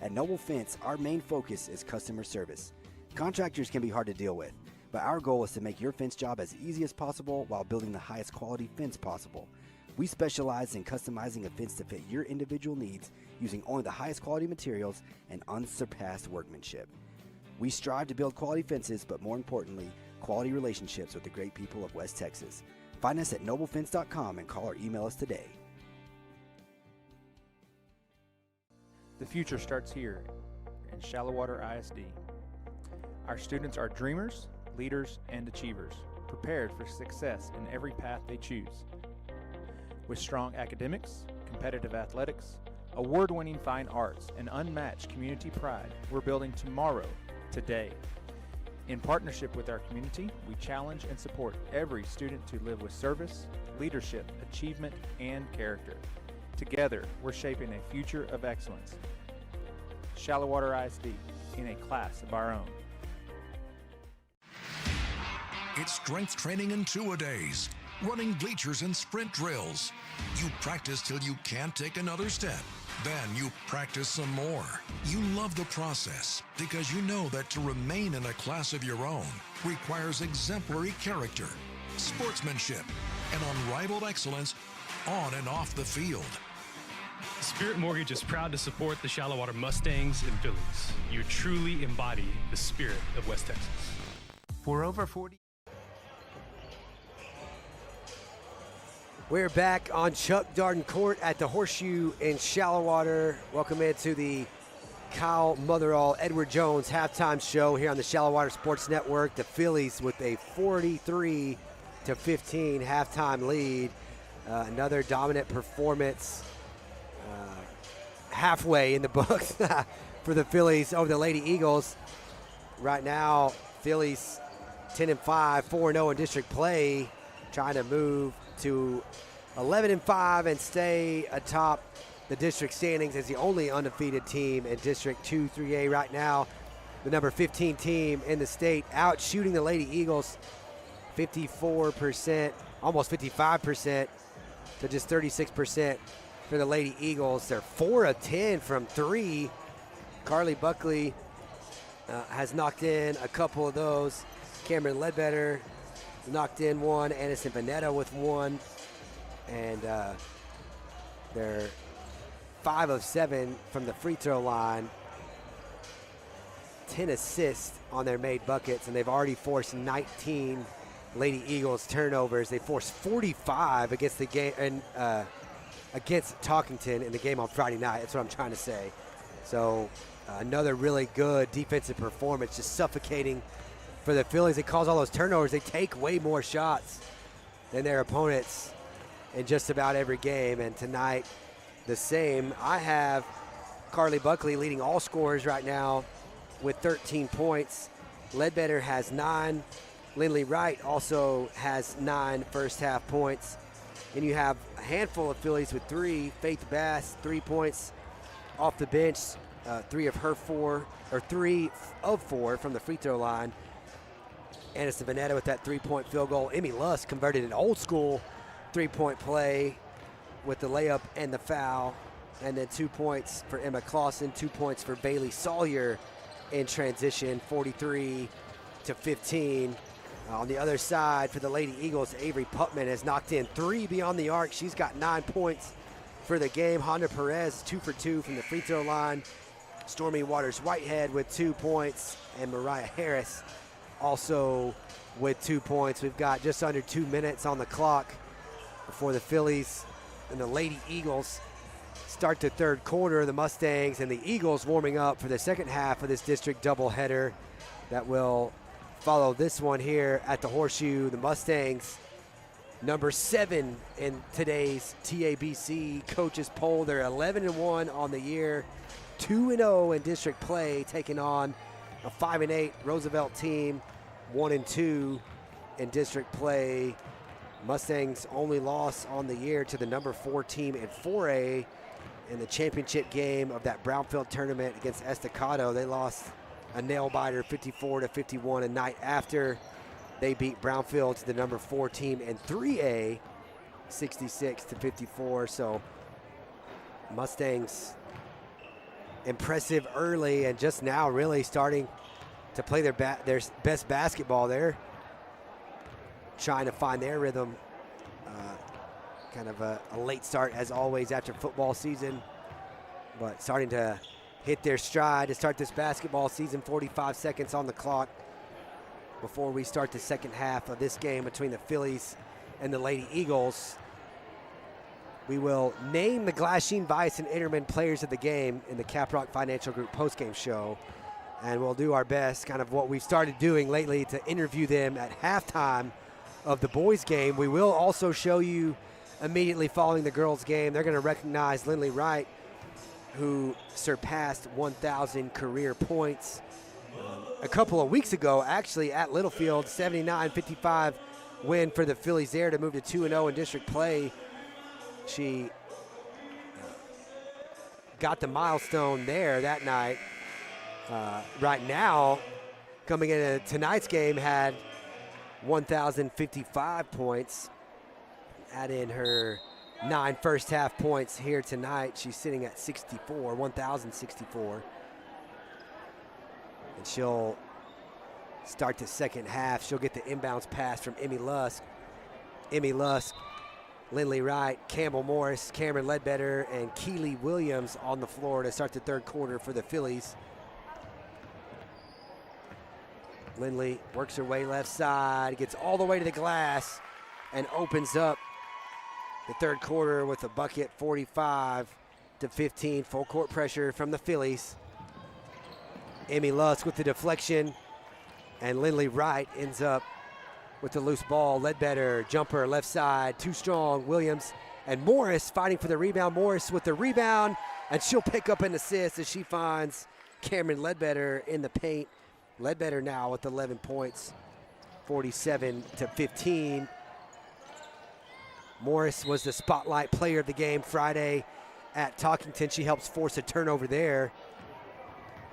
At Noble Fence, our main focus is customer service. Contractors can be hard to deal with, but our goal is to make your fence job as easy as possible while building the highest quality fence possible. We specialize in customizing a fence to fit your individual needs using only the highest quality materials and unsurpassed workmanship. We strive to build quality fences, but more importantly, quality relationships with the great people of West Texas. Find us at noblefence.com and call or email us today. The future starts here in Shallowater ISD. Our students are dreamers, leaders, and achievers, prepared for success in every path they choose. With strong academics, competitive athletics, award-winning fine arts, and unmatched community pride, we're building tomorrow, today. In partnership with our community, we challenge and support every student to live with service, leadership, achievement, and character. Together, we're shaping a future of excellence. Shallowater ISD, in a class of our own. It's strength training in two-a-days, running bleachers and sprint drills. You practice till you can't take another step. Then you practice some more. You love the process because you know that to remain in a class of your own requires exemplary character, sportsmanship, and unrivaled excellence on and off the field. Spirit Mortgage is proud to support the Shallowater Mustangs and Fillies. You truly embody the spirit of West Texas. For over 40 We're back on Chuck Darden Court at the Horseshoe in Shallowater. Welcome into the Kyle Motherall, Edward Jones halftime show here on the Shallowater Sports Network. The Fillies with a 43-15 halftime lead. Another dominant performance halfway in the books for the Fillies over the Lady Eagles. Right now, Fillies 10-5, 4-0 in district play, trying to move to 11-5 and stay atop the district standings as the only undefeated team in District 2-3A right now. The number 15 team in the state, out shooting the Lady Eagles 54%, almost 55% to just 36% for the Lady Eagles. They're 4 of 10 from three. Carly Buckley has knocked in a couple of those. Cameron Ledbetter knocked in one, Anderson Vanetta with one, and they're 5 of 7 from the free throw line, 10 assists on their made buckets, and they've already forced 19 Lady Eagles turnovers. They forced 45 against the game and against Talkington in the game on Friday night. That's what I'm trying to say. So another really good defensive performance, just suffocating for the Fillies. They cause all those turnovers. They take way more shots than their opponents in just about every game, and tonight the same. I have Carly Buckley leading all scorers right now with 13 points. Ledbetter has 9. Lindley Wright also has 9 first half points. And you have a handful of Fillies with 3. Faith Bass, 3 points off the bench, 3 of 4 from the free throw line. Anderson Vanetta with that 3-point field goal. Emmy Lusk converted an old school 3-point play with the layup and the foul. And then 2 points for Emma Clausen, 2 points for Bailey Sawyer in transition, 43-15. On the other side for the Lady Eagles, Avery Putman has knocked in 3 beyond the arc. She's got 9 points for the game. Honda Perez, 2 for 2 from the free throw line. Stormy Waters Whitehead with 2 points, and Mariah Harris also with 2 points. We've got just under 2 minutes on the clock before the Fillies and the Lady Eagles start the third quarter. The Mustangs and the Eagles warming up for the second half of this district doubleheader that will follow this one here at the Horseshoe. The Mustangs, number 7 in today's TABC coaches poll. They're 11-1 on the year, 2-0 in district play, taking on a 5-8 Roosevelt team, 1-2 in district play. Mustangs' only loss on the year to the number 4 team in 4A in the championship game of that Brownfield tournament against Estacado. They lost a nail-biter 54-51 a night after they beat Brownfield to the number 4 team in 3A 66-54. So Mustangs impressive early, and just now really starting to play their best basketball. They're trying to find their rhythm. Kind of a late start as always after football season, but starting to hit their stride to start this basketball season. 45 seconds on the clock. before we start the second half of this game between the Fillies and the Lady Eagles. We will name the Glasheen, Vice, and Interman players of the game in the Caprock Financial Group postgame show. And we'll do our best, kind of what we've started doing lately, to interview them at halftime of the boys' game. We will also show you immediately following the girls' game. They're going to recognize Lindley Wright, who surpassed 1,000 career points a couple of weeks ago, actually, at Littlefield. 79-55 win for the Fillies there to move to 2-0 in district play. She got the milestone there that night. Right now, coming into tonight's game, had 1,055 points. Add in her 9 first half points here tonight. She's sitting at 1,064. And she'll start the second half. She'll get the inbounds pass from Emmy Lusk. Emmy Lusk, Lindley Wright, Campbell Morris, Cameron Ledbetter, and Keely Williams on the floor to start the third quarter for the Fillies. Lindley works her way left side, gets all the way to the glass, and opens up the third quarter with a bucket. 45-15, full court pressure from the Fillies. Emmy Lusk with the deflection, and Lindley Wright ends up with the loose ball. Ledbetter, jumper, left side, too strong. Williams and Morris fighting for the rebound. Morris with the rebound, and she'll pick up an assist as she finds Cameron Ledbetter in the paint. Ledbetter now with 11 points, 47-15. Morris was the spotlight player of the game Friday at Talkington. She helps force a turnover there.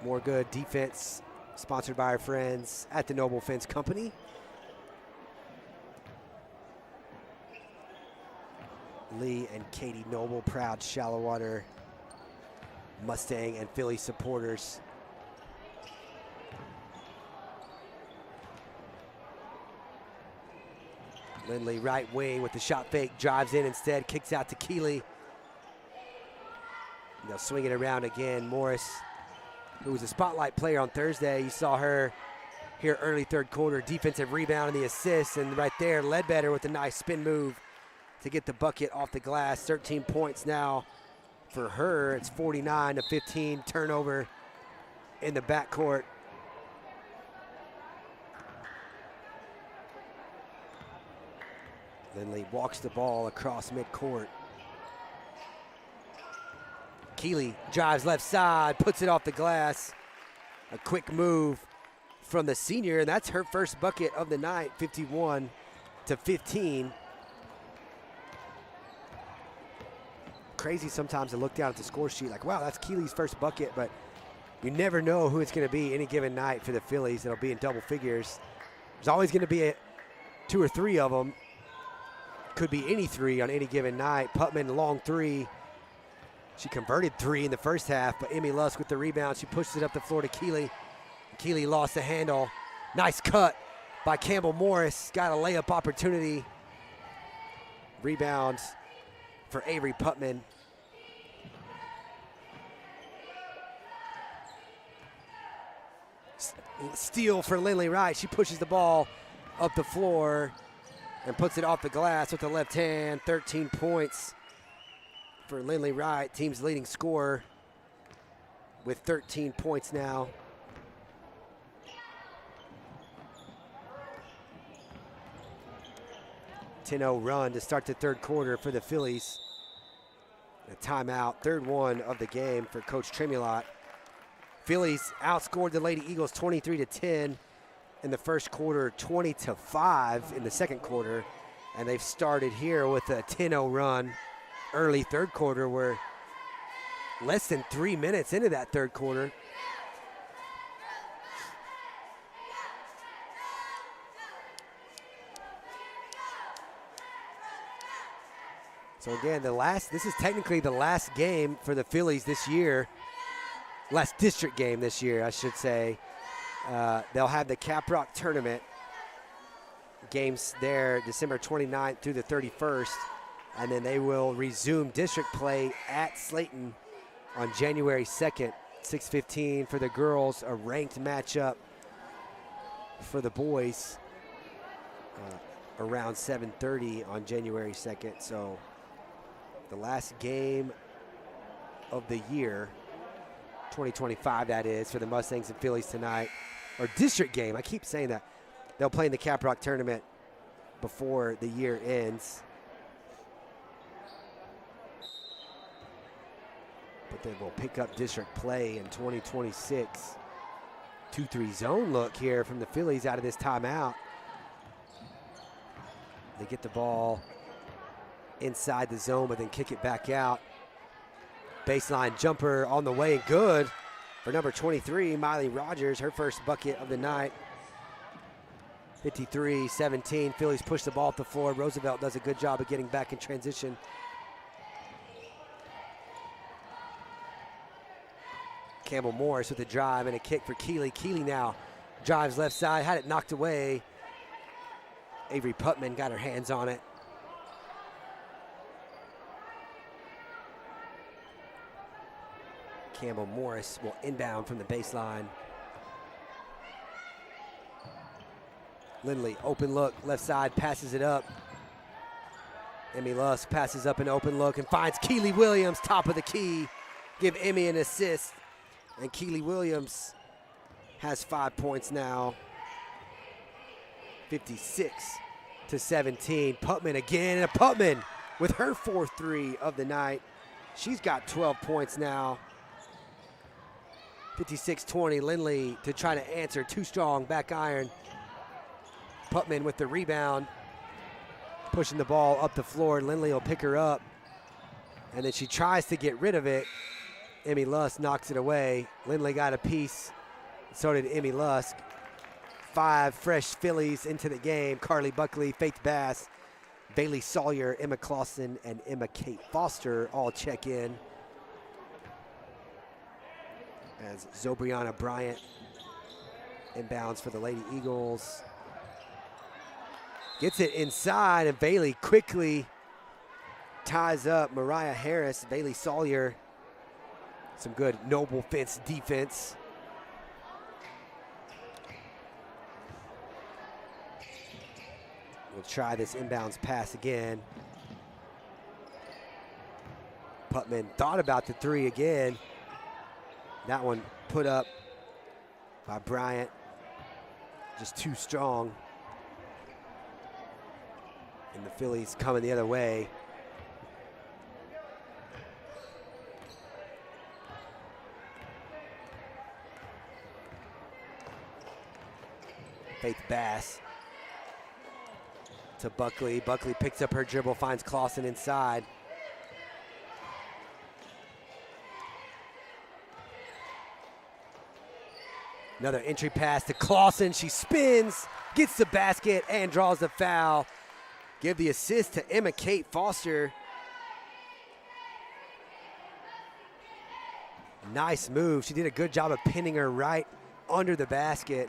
More good defense, sponsored by our friends at the Noble Fence Company. Lee and Katie Noble, proud Shallowater Mustang and Philly supporters. Lindley right wing with the shot fake, drives in instead, kicks out to Keeley. They'll swing it around again. Morris, who was a spotlight player on Thursday, you saw her here early third quarter, defensive rebound and the assist, and right there, Ledbetter with a nice spin move to get the bucket off the glass. 13 points now for her. It's 49-15, turnover in the backcourt. Lindley walks the ball across midcourt. Keeley drives left side, puts it off the glass. A quick move from the senior, and that's her first bucket of the night, 51-15. Crazy sometimes to look down at the score sheet like, wow, that's Keeley's first bucket, but you never know who it's going to be any given night for the Fillies. It'll be in double figures. There's always going to be 2 or 3 of them. Could be any 3 on any given night. Putman, long 3. She converted 3 in the first half, but Emmy Lusk with the rebound. She pushes it up the floor to Keeley. Keeley lost the handle. Nice cut by Campbell Morris. Got a layup opportunity. Rebound for Avery Putman. Steal for Lindley Wright. She pushes the ball up the floor and puts it off the glass with the left hand. 13 points for Lindley Wright, team's leading scorer with 13 points now. .10 run to start the third quarter for the Fillies. A timeout, third one of the game for Coach Tremulot. Fillies outscored the Lady Eagles 23-10 in the first quarter, 20-5 in the second quarter, and they've started here with a 10-0 run early third quarter. We're less than 3 minutes into that third quarter. So again, this is technically the last game for the Fillies this year. Last district game this year, I should say. They'll have the Caprock tournament games there December 29th through the 31st, and then they will resume district play at Slayton on January 2nd, 6:15 for the girls, a ranked matchup for the boys around 7:30 on January 2nd. So the last game of the year, 2025 that is, for the Mustangs and Fillies tonight. Or district game, I keep saying that. They'll play in the Caprock tournament before the year ends. But then we'll pick up district play in 2026. 2-3 zone look here from the Fillies out of this timeout. They get the ball inside the zone, but then kick it back out. Baseline jumper on the way and good for number 23, Miley Rogers, her first bucket of the night. 53-17, Fillies push the ball up the floor. Roosevelt does a good job of getting back in transition. Campbell Morris with a drive and a kick for Keeley. Keeley now drives left side, had it knocked away. Avery Putman got her hands on it. Campbell Morris will inbound from the baseline. Lindley, open look, left side, passes it up. Emmy Lusk passes up an open look and finds Keeley Williams, top of the key. Give Emmy an assist. And Keeley Williams has 5 points now. 56-17. Putman again, and a Putman with her 4th-3 of the night. She's got 12 points now. 56-20, Lindley to try to answer, too strong, back iron. Putman with the rebound, pushing the ball up the floor. Lindley will pick her up, and then she tries to get rid of it. Emmy Lusk knocks it away. Lindley got a piece, so did Emmy Lusk. 5 fresh Fillies into the game. Carly Buckley, Faith Bass, Bailey Sawyer, Emma Clausen, and Emma Kate Foster all check in. As Zobriana Bryant inbounds for the Lady Eagles. Gets it inside, and Bailey quickly ties up Mariah Harris. Bailey Sawyer, some good Noble fence defense. We'll try this inbounds pass again. Putman thought about the 3 again. That one put up by Bryant, just too strong. And the Fillies coming the other way. Faith Bass to Buckley. Buckley picks up her dribble, finds Clausen inside. Another entry pass to Clausen. She spins, gets the basket, and draws the foul. Give the assist to Emma Kate Foster. Nice move. She did a good job of pinning her right under the basket.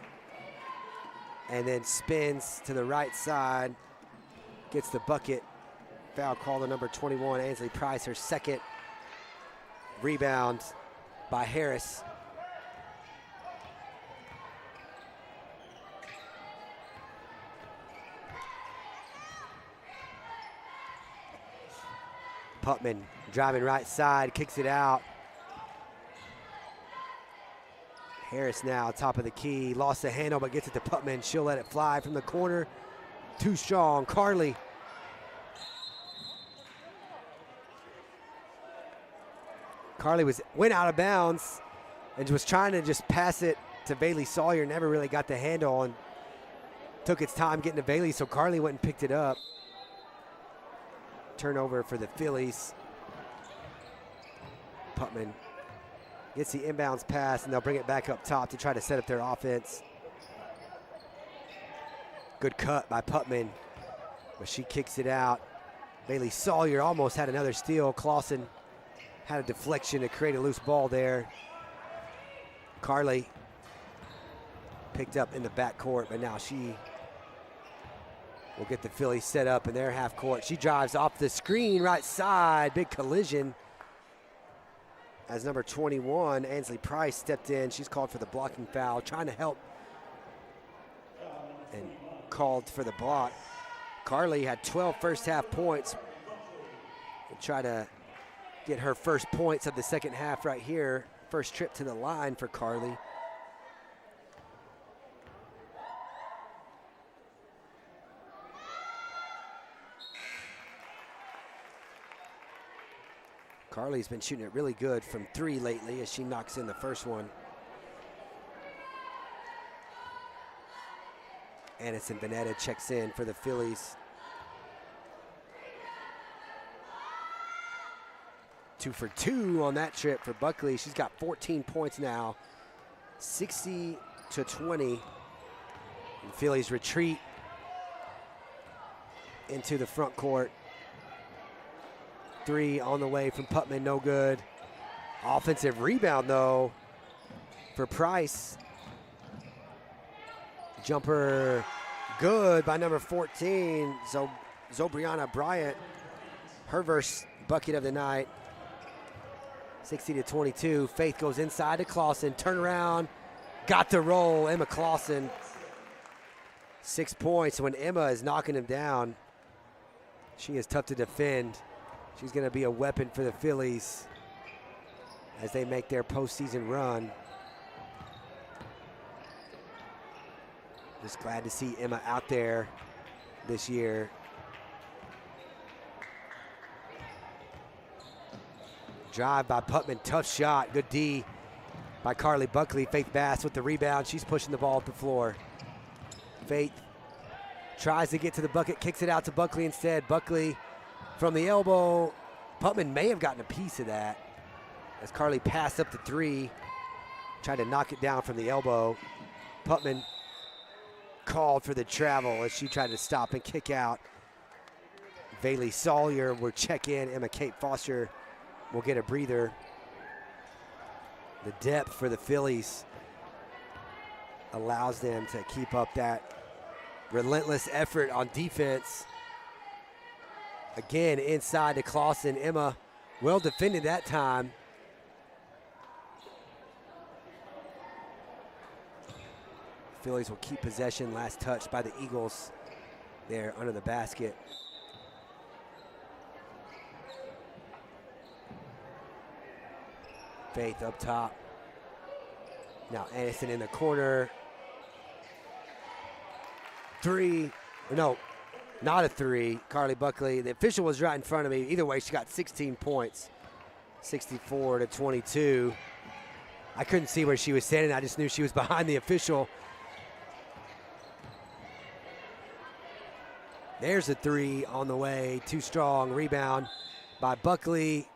And then spins to the right side. Gets the bucket. Foul called on number 21, Ainsley Price, her second. Rebound by Harris. Putman driving right side, kicks it out. Harris now top of the key, lost the handle but gets it to Putman. She'll let it fly from the corner. Too strong, Carly. Carly went out of bounds and was trying to just pass it to Bailey Sawyer, never really got the handle and took its time getting to Bailey, so Carly went and picked it up. Turnover for the Fillies. Putman gets the inbounds pass, and they'll bring it back up top to try to set up their offense. Good cut by Putman, but she kicks it out. Bailey Sawyer almost had another steal. Clausen had a deflection to create a loose ball there. Carly picked up in the backcourt, but now she will get the Phillies set up in their half court. She drives off the screen right side, big collision. As number 21, Ainsley Price, stepped in. She's called for the blocking foul, trying to help and called for the block. Carly had 12 first half points. We'll try to get her first points of the second half right here. First trip to the line for Carly. Carly's been shooting it really good from 3 lately as she knocks in the first one. Anderson Vanetta checks in for the Fillies. 2 for 2 on that trip for Buckley. She's got 14 points now, 60-20. And Fillies retreat into the front court. 3 on the way from Putman, no good. Offensive rebound though for Price. Jumper good by number 14, Zobriana Bryant. Her first bucket of the night. 60-22. Faith goes inside to Clausen. Turn around. Got the roll. Emma Clausen. 6 points. When Emma is knocking him down, she is tough to defend. She's going to be a weapon for the Fillies as they make their postseason run. Just glad to see Emma out there this year. Drive by Putman, tough shot, good D by Carly Buckley. Faith Bass with the rebound, she's pushing the ball up the floor. Faith tries to get to the bucket, kicks it out to Buckley instead. Buckley from the elbow. Putman may have gotten a piece of that as Carly passed up the 3, tried to knock it down from the elbow. Putman called for the travel as she tried to stop and kick out. Bailey Sawyer will check in. Emma Kate Foster will get a breather. The depth for the Fillies allows them to keep up that relentless effort on defense. Again, inside to Clausen. Emma well defended that time. Fillies will keep possession. Last touch by the Eagles there under the basket. Faith up top. Now Anderson in the corner. 3, no, not a 3. Carly Buckley, the official was right in front of me. Either way, she got 16 points, 64-22. I couldn't see where she was standing. I just knew she was behind the official. There's a 3 on the way, too strong. Rebound by Buckley.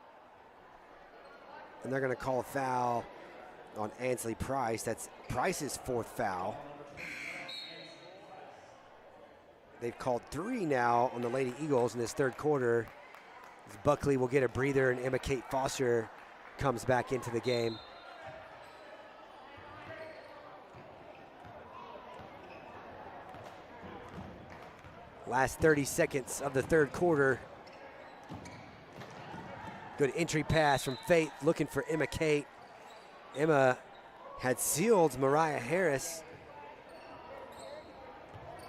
And they're gonna call a foul on Ansley Price. That's Price's 4th foul. They've called 3 now on the Lady Eagles in this 3rd quarter. Buckley will get a breather and Emma Kate Foster comes back into the game. Last 30 seconds of the 3rd quarter. Good entry pass from Faith, looking for Emma Kate. Emma had sealed Mariah Harris.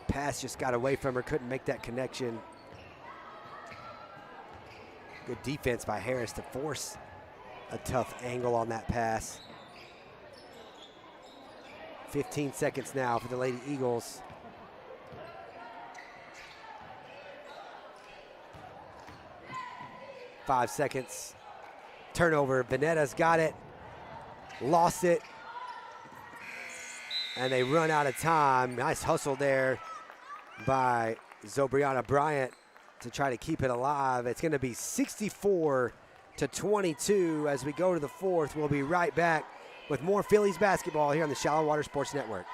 Pass just got away from her, couldn't make that connection. Good defense by Harris to force a tough angle on that pass. 15 seconds now for the Lady Eagles. Five seconds. Turnover. Vanetta's got it. Lost it. And they run out of time. Nice hustle there by Zobriana Bryant to try to keep it alive. It's going to be 64-22 as we go to the 4th. We'll be right back with more Fillies basketball here on the Shallow Water Sports Network.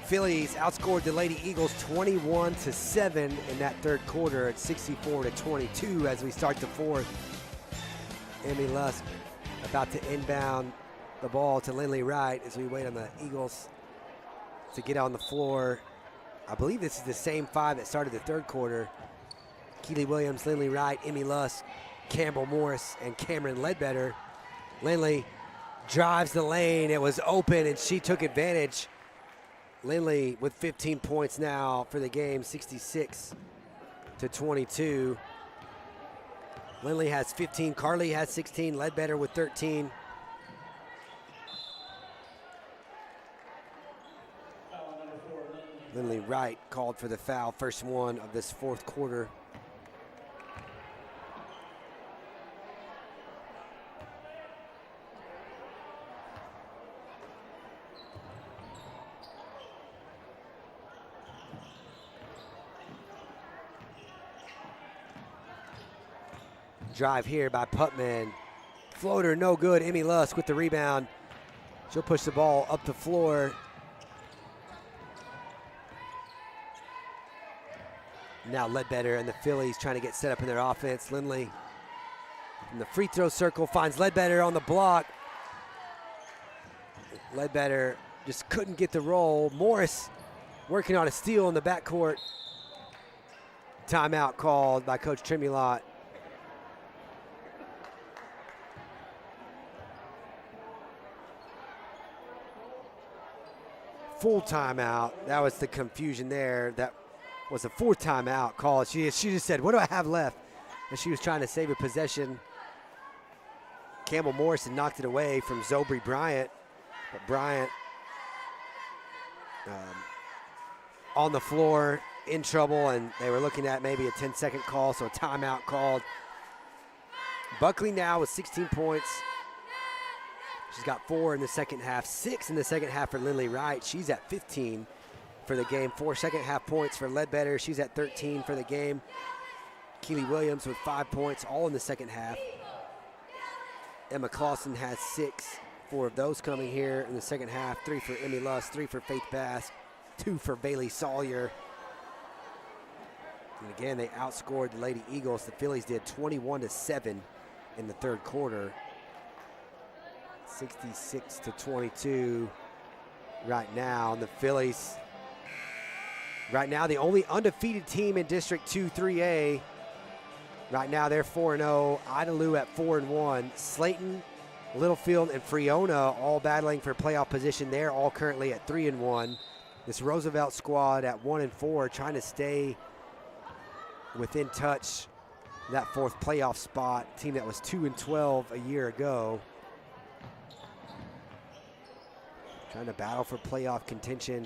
Fillies outscored the Lady Eagles 21-7 in that third quarter at 64-22 as we start the fourth. Emmy Lusk about to inbound the ball to Lindley Wright as we wait on the Eagles to get on the floor. I believe this is the same five that started the third quarter. Keely Williams, Lindley Wright, Emmy Lusk, Campbell Morris, and Cameron Ledbetter. Lindley drives the lane. It was open, and she took advantage. Lindley with 15 points now for the game, 66-22. Lindley has 15. Carly has 16. Ledbetter with 13. Lindley Wright called for the foul, first one of this fourth quarter. Drive here by Putman. Floater, no good. Emmy Lusk with the rebound. She'll push the ball up the floor. Now Ledbetter and the Fillies trying to get set up in their offense. Lindley in the free throw circle finds Ledbetter on the block. Ledbetter just couldn't get the roll. Morris working on a steal in the backcourt. Timeout called by Coach Tremulot. Full timeout. That was the confusion there. That was a fourth timeout call. She just said, what do I have left? And she was trying to save a possession. Campbell Morrison knocked it away from Zobri Bryant. But Bryant on the floor, in trouble, and they were looking at maybe a 10-second call, so a timeout called. Buckley now with 16 points. She's got 4 in the second half, 6 in the second half for Lindley Wright. She's at 15 for the game. 4 second half points for Ledbetter. She's at 13 for the game. Keely Williams with 5 points, all in the second half. Emma Clausen has 6. 4 of those coming here in the second half. 3 for Emmy Lusk, 3 for Faith Bass, 2 for Bailey Sawyer. And again, they outscored the Lady Eagles. The Fillies did 21-7 in the third quarter. 66-22 right now. And the Fillies, right now, the only undefeated team in District 2 3A. Right now, they're 4-0. Idalou at 4-1. Slayton, Littlefield, and Friona all battling for playoff position. They're all currently at 3-1. This Roosevelt squad at 1-4, trying to stay within touch that fourth playoff spot. Team that was 2-12 a year ago. Trying to battle for playoff contention.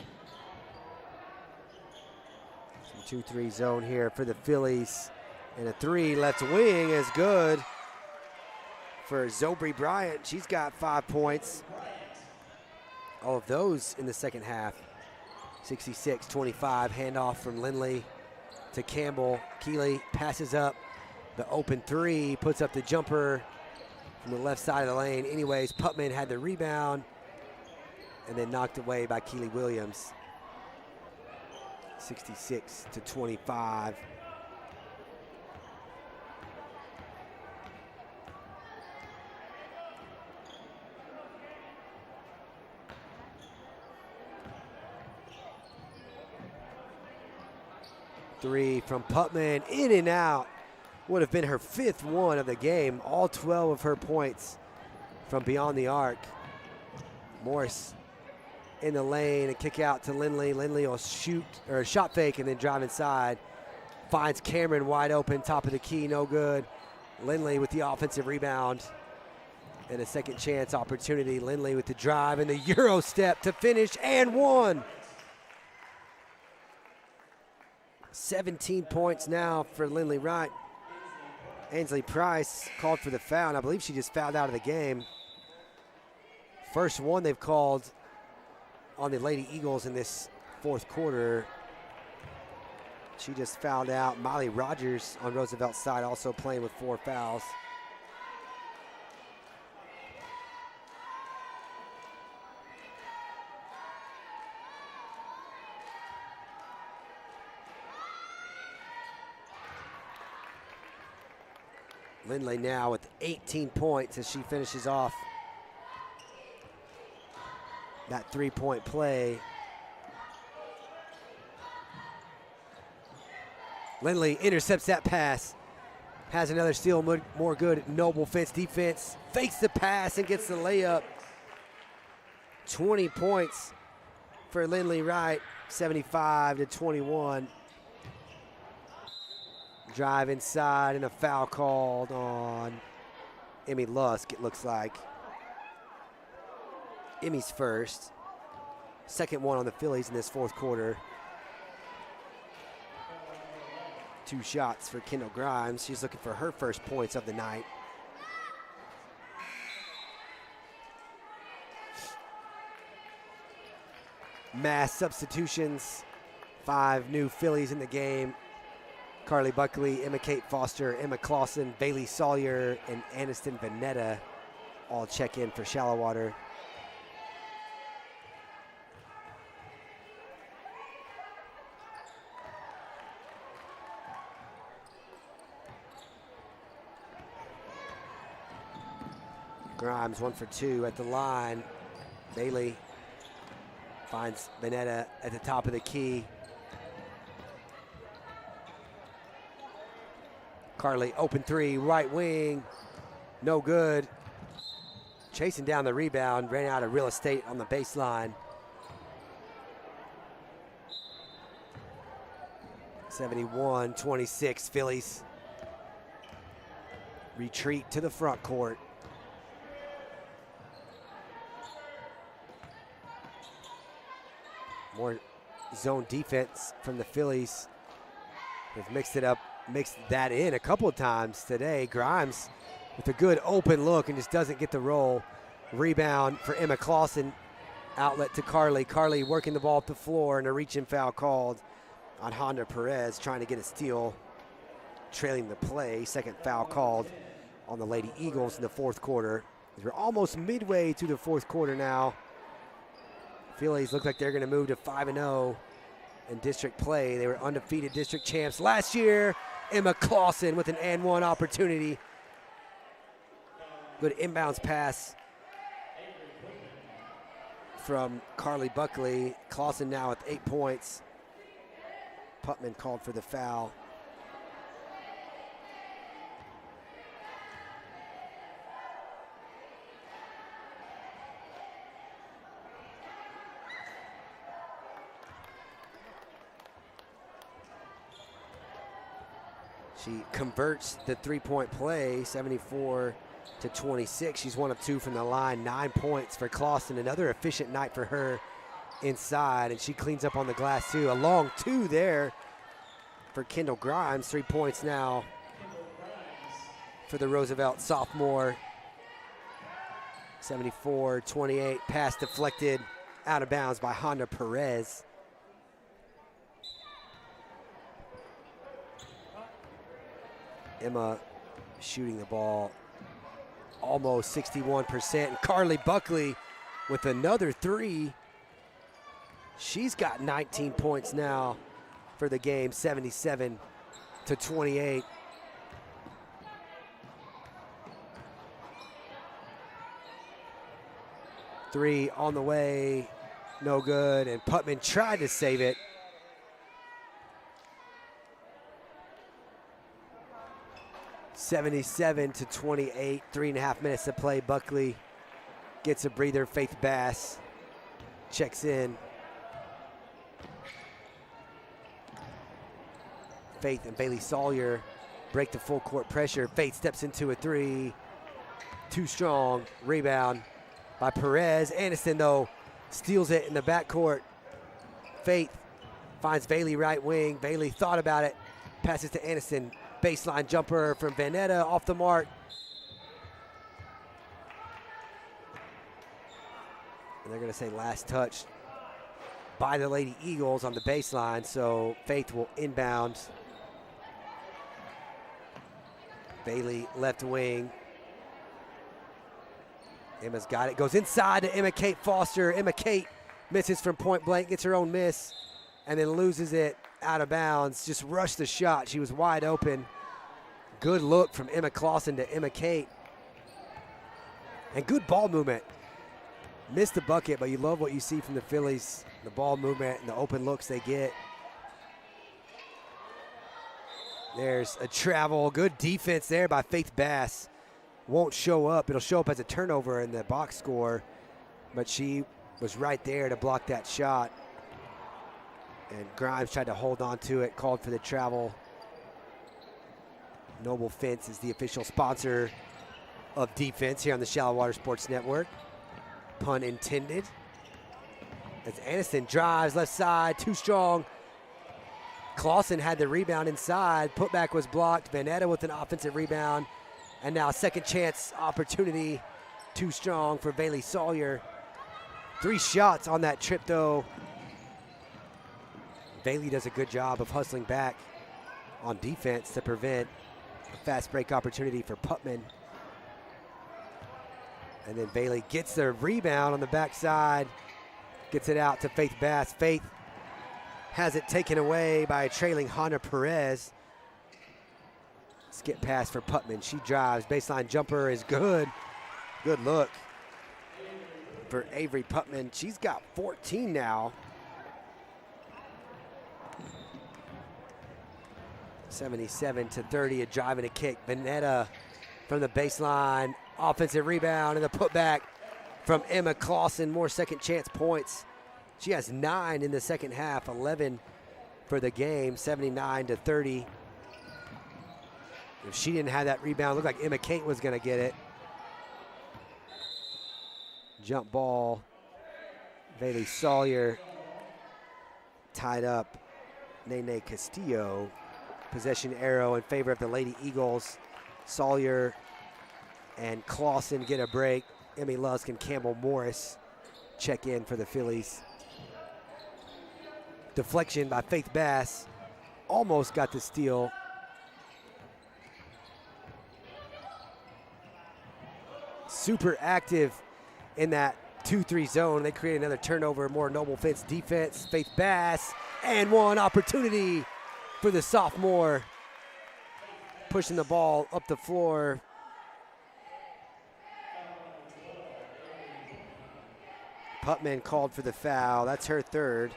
Some 2-3 zone here for the Fillies. And a 3 left wing is good for Zobri Bryant. She's got 5 points. All of those in the second half. 66-25, handoff from Lindley to Campbell. Keeley passes up the open 3, puts up the jumper from the left side of the lane. Anyways, Putman had the rebound and then knocked away by Keely Williams. 66-25. Three from Putman, in and out. Would have been her 5th one of the game. All 12 of her points from beyond the arc. Morris in the lane, and kick out to Lindley. Lindley will shoot, or shot fake, and then drive inside. Finds Cameron wide open, top of the key, no good. Lindley with the offensive rebound. And a second chance opportunity. Lindley with the drive and the Euro step to finish, and one. 17 points now for Lindley Wright. Ainsley Price called for the foul, and I believe she just fouled out of the game. First one they've called on the Lady Eagles in this fourth quarter. She just fouled out. Molly Rogers on Roosevelt's side also playing with 4 fouls. Lindley now with 18 points as she finishes off that three-point play. Lindley intercepts that pass. Has another steal, more good. Noble fence defense. Fakes the pass and gets the layup. 20 points for Lindley Wright, 75-21. Drive inside and a foul called on Emmy Lusk, it looks like. Emmy's first. Second one on the Phillies in this fourth quarter. 2 shots for Kendall Grimes. She's looking for her first points of the night. Mass substitutions. 5 new Phillies in the game. Carly Buckley, Emma Kate Foster, Emma Clausen, Bailey Sawyer, and Aniston Vanetta all check in for Shallow Water. Grimes 1 for 2 at the line. Bailey finds Vanetta at the top of the key. Carly, open 3, right wing, no good. Chasing down the rebound, ran out of real estate on the baseline. 71-26, Phillies retreat to the front court. More zone defense from the Phillies. They've mixed it up, mixed that in a couple of times today. Grimes with a good open look and just doesn't get the roll. Rebound for Emma Clausen. Outlet to Carly. Carly working the ball up the floor and a reach-in foul called on Honda Perez, trying to get a steal, trailing the play. Second foul called on the Lady Eagles in the fourth quarter. We're almost midway through the fourth quarter now. Phillies look like they're going to move to 5-0 in district play. They were undefeated district champs last year. Emma Clausen with an and one opportunity. Good inbounds pass from Carly Buckley. Clausen now with 8 points. Putman called for the foul. She converts the three-point play, 74-26. She's 1 of 2 from the line, 9 points for Clausen. Another efficient night for her inside, and she cleans up on the glass too. A long 2 there for Kendall Grimes. 3 points now for the Roosevelt sophomore. 74-28, pass deflected out of bounds by Honda Perez. Emma shooting the ball almost 61%. And Carly Buckley with another 3. She's got 19 points now for the game, 77-28. Three on the way, no good, and Putman tried to save it. (77-28), 3.5 minutes to play. Buckley gets a breather. Faith Bass checks in. Faith and Bailey Sawyer break the full court pressure. Faith steps into a 3. Too strong. Rebound by Perez. Aniston, though, steals it in the backcourt. Faith finds Bailey right wing. Bailey thought about it. Passes to Aniston. Baseline jumper from Vanetta off the mark. And they're going to say last touch by the Lady Eagles on the baseline, so Faith will inbound. Bailey left wing. Emma's got it. Goes inside to Emma Kate Foster. Emma Kate misses from point blank, gets her own miss, and then loses it out of bounds. Just rushed the shot. She was wide open. Good look from Emma Clausen to Emma Kate. And good ball movement. Missed the bucket, but you love what you see from the Fillies. The ball movement and the open looks they get. There's a travel. Good defense there by Faith Bass. Won't show up. It'll show up as a turnover in the box score, but she was right there to block that shot. And Grimes tried to hold on to it, called for the travel. Noble Fence is the official sponsor of defense here on the Shallow Water Sports Network. Pun intended. As Aniston drives left side, too strong. Clausen had the rebound inside. Putback was blocked. Vanetta with an offensive rebound. And now second chance opportunity. Too strong for Bailey Sawyer. 3 shots on that trip though. Bailey does a good job of hustling back on defense to prevent a fast break opportunity for Putman. And then Bailey gets the rebound on the backside, gets it out to Faith Bass. Faith has it taken away by a trailing Hannah Perez. Skip pass for Putman. She drives. Baseline jumper is good. Good look for Avery Putman. She's got 14 now. 77-30, a drive and a kick. Vanetta from the baseline, offensive rebound and the putback from Emma Clausen. More second chance points. She has 9 in the second half, 11 for the game, 79-30. If she didn't have that rebound, looked like Emma Kate was going to get it. Jump ball. Bailey Sawyer tied up. Nene Castillo. Possession arrow in favor of the Lady Eagles. Sawyer and Clausen get a break. Emmy Lusk and Campbell Morris check in for the Fillies. Deflection by Faith Bass. Almost got the steal. Super active in that 2-3 zone. They create another turnover, more Noble Fence defense. Faith Bass, and one opportunity for the sophomore, pushing the ball up the floor. Putman called for the foul. That's her third.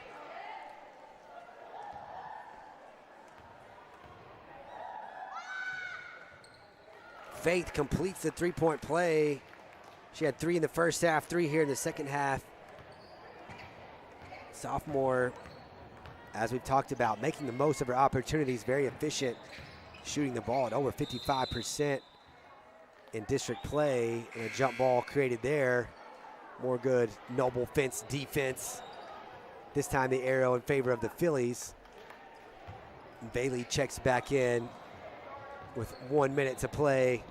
Faith completes the three-point play. She had 3 in the first half, 3 here in the second half. Sophomore, as we've talked about, making the most of her opportunities, very efficient, shooting the ball at over 55% in district play, and a jump ball created there. More good Noble Fence defense. This time the arrow in favor of the Fillies. Bailey checks back in with 1 minute to play.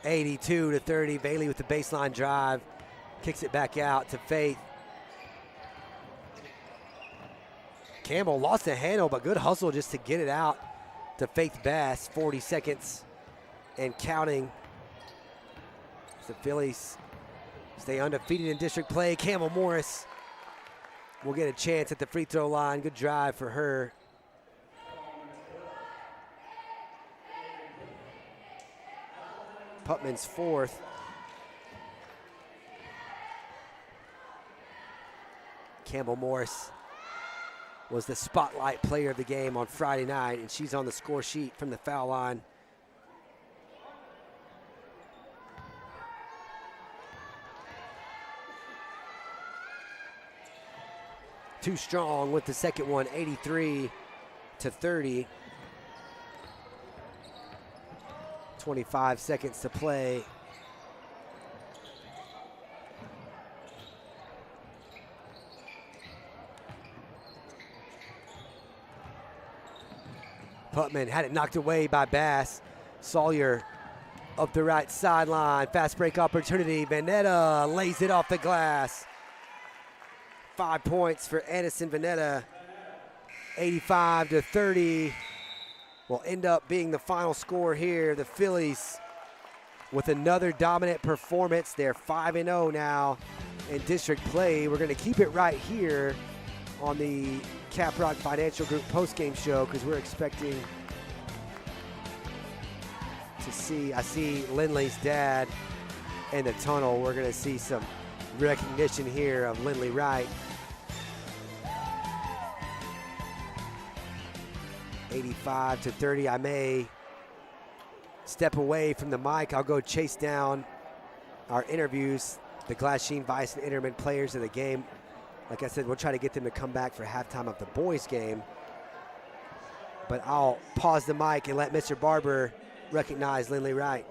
(82-30). Bailey with the baseline drive, kicks it back out to Faith. Campbell lost the handle, but good hustle just to get it out to Faith Bass. 40 seconds and counting. The Fillies stay undefeated in district play. Campbell Morris will get a chance at the free throw line. Good drive for her. Putman's fourth. Campbell Morris was the spotlight player of the game on Friday night, and she's on the score sheet from the foul line. Too strong with the second one, 83-30. 25 seconds to play. Putman had it knocked away by Bass. Sawyer up the right sideline. Fast break opportunity. Vanetta lays it off the glass. 5 points for Addison Vanetta. 85-30. Will end up being the final score here. The Fillies with another dominant performance. They're 5-0 now in district play. We're going to keep it right here on the Caprock Financial Group post-game show because we're expecting to see, I see Lindley's dad in the tunnel. We're going to see some recognition here of Lindley Wright. 85-30. I may step away from the mic. I'll go chase down our interviews, the Glassine, Vice, and Interman players of the game. Like I said, we'll try to get them to come back for halftime of the boys' game. But I'll pause the mic and let Mr. Barber recognize Lindley Wright.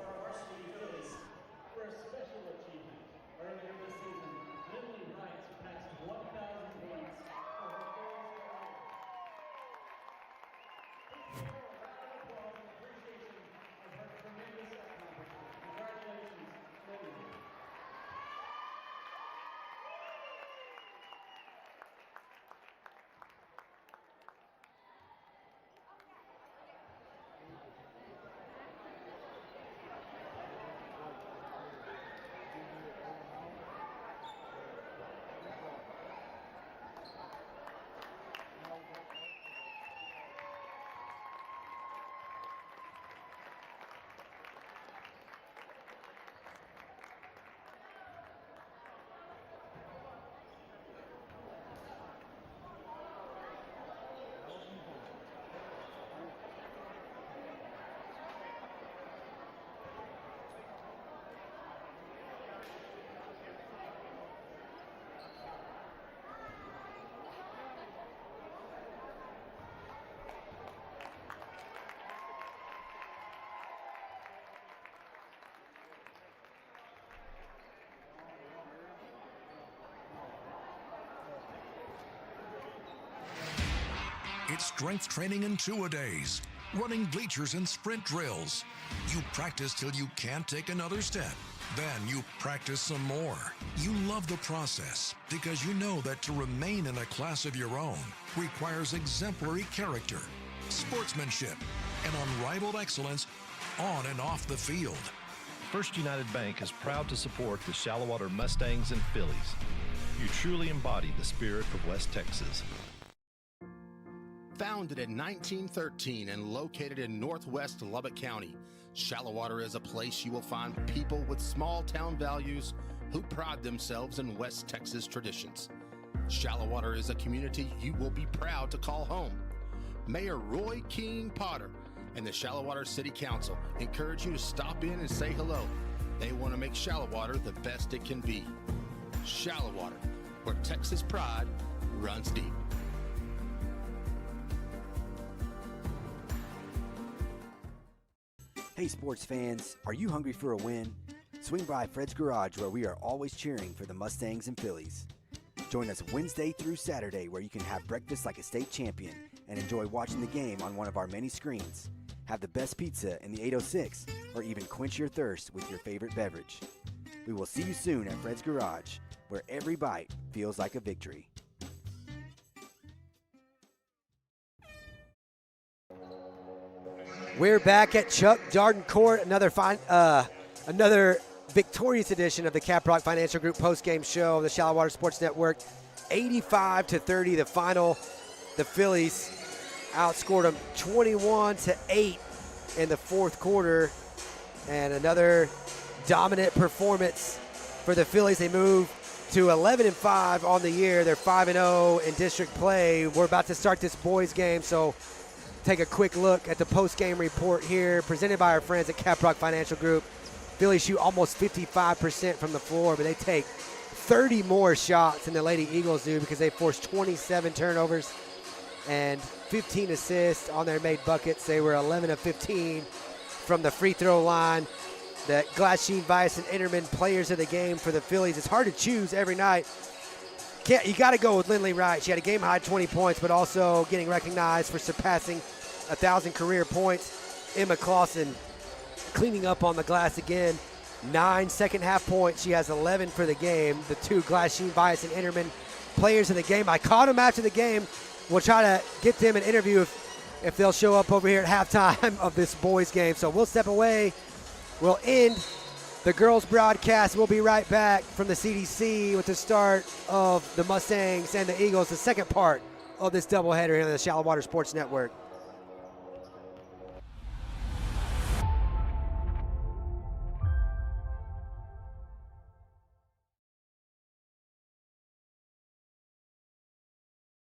It's strength training in two-a-days, running bleachers and sprint drills. You practice till you can't take another step. Then you practice some more. You love the process because you know that to remain in a class of your own requires exemplary character, sportsmanship, and unrivaled excellence on and off the field. First United Bank is proud to support the Shallowater Mustangs and Fillies. You truly embody the spirit of West Texas. Founded in 1913 and located in northwest Lubbock County, Shallowater is a place you will find people with small town values who pride themselves in West Texas traditions. Shallowater is a community you will be proud to call home. Mayor Roy King Potter and the Shallowater City Council encourage you to stop in and say hello. They want to make Shallowater the best it can be. Shallowater, where Texas pride runs deep. Hey sports fans, are you hungry for a win? Swing by Fred's Garage where we are always cheering for the Mustangs and Fillies. Join us Wednesday through Saturday where you can have breakfast like a state champion and enjoy watching the game on one of our many screens. Have the best pizza in the 806 or even quench your thirst with your favorite beverage. We will see you soon at Fred's Garage where every bite feels like a victory. We're back at Chuck Darden Court, another victorious edition of the Caprock Financial Group post-game show of the Shallowater Sports Network. 85-30, the final. The Fillies outscored them 21-8 in the fourth quarter, and another dominant performance for the Fillies. They move to 11-5 on the year. They're 5-0 in district play. We're about to start this boys game, so take a quick look at the post-game report here presented by our friends at Caprock Financial Group. Phillies shoot almost 55% from the floor, but they take 30 more shots than the Lady Eagles do because they forced 27 turnovers and 15 assists on their made buckets. They were 11 of 15 from the free throw line. The Glassine, Vice, and Interman players of the game for the Phillies. It's hard to choose every night. You got to go with Lindley Wright. She had a game-high 20 points, but also getting recognized for surpassing 1,000 career points. Emma Clausen cleaning up on the glass again. 9 second-half points. She has 11 for the game. The two Glassine, Vice, and Interman players of the game. I caught them after the game. We'll try to get them an interview if they'll show up over here at halftime of this boys game. So we'll step away. We'll end The girls broadcast will be right back from the CDC with the start of the Mustangs and the Eagles, the second part of this doubleheader here on the Shallow Water Sports Network.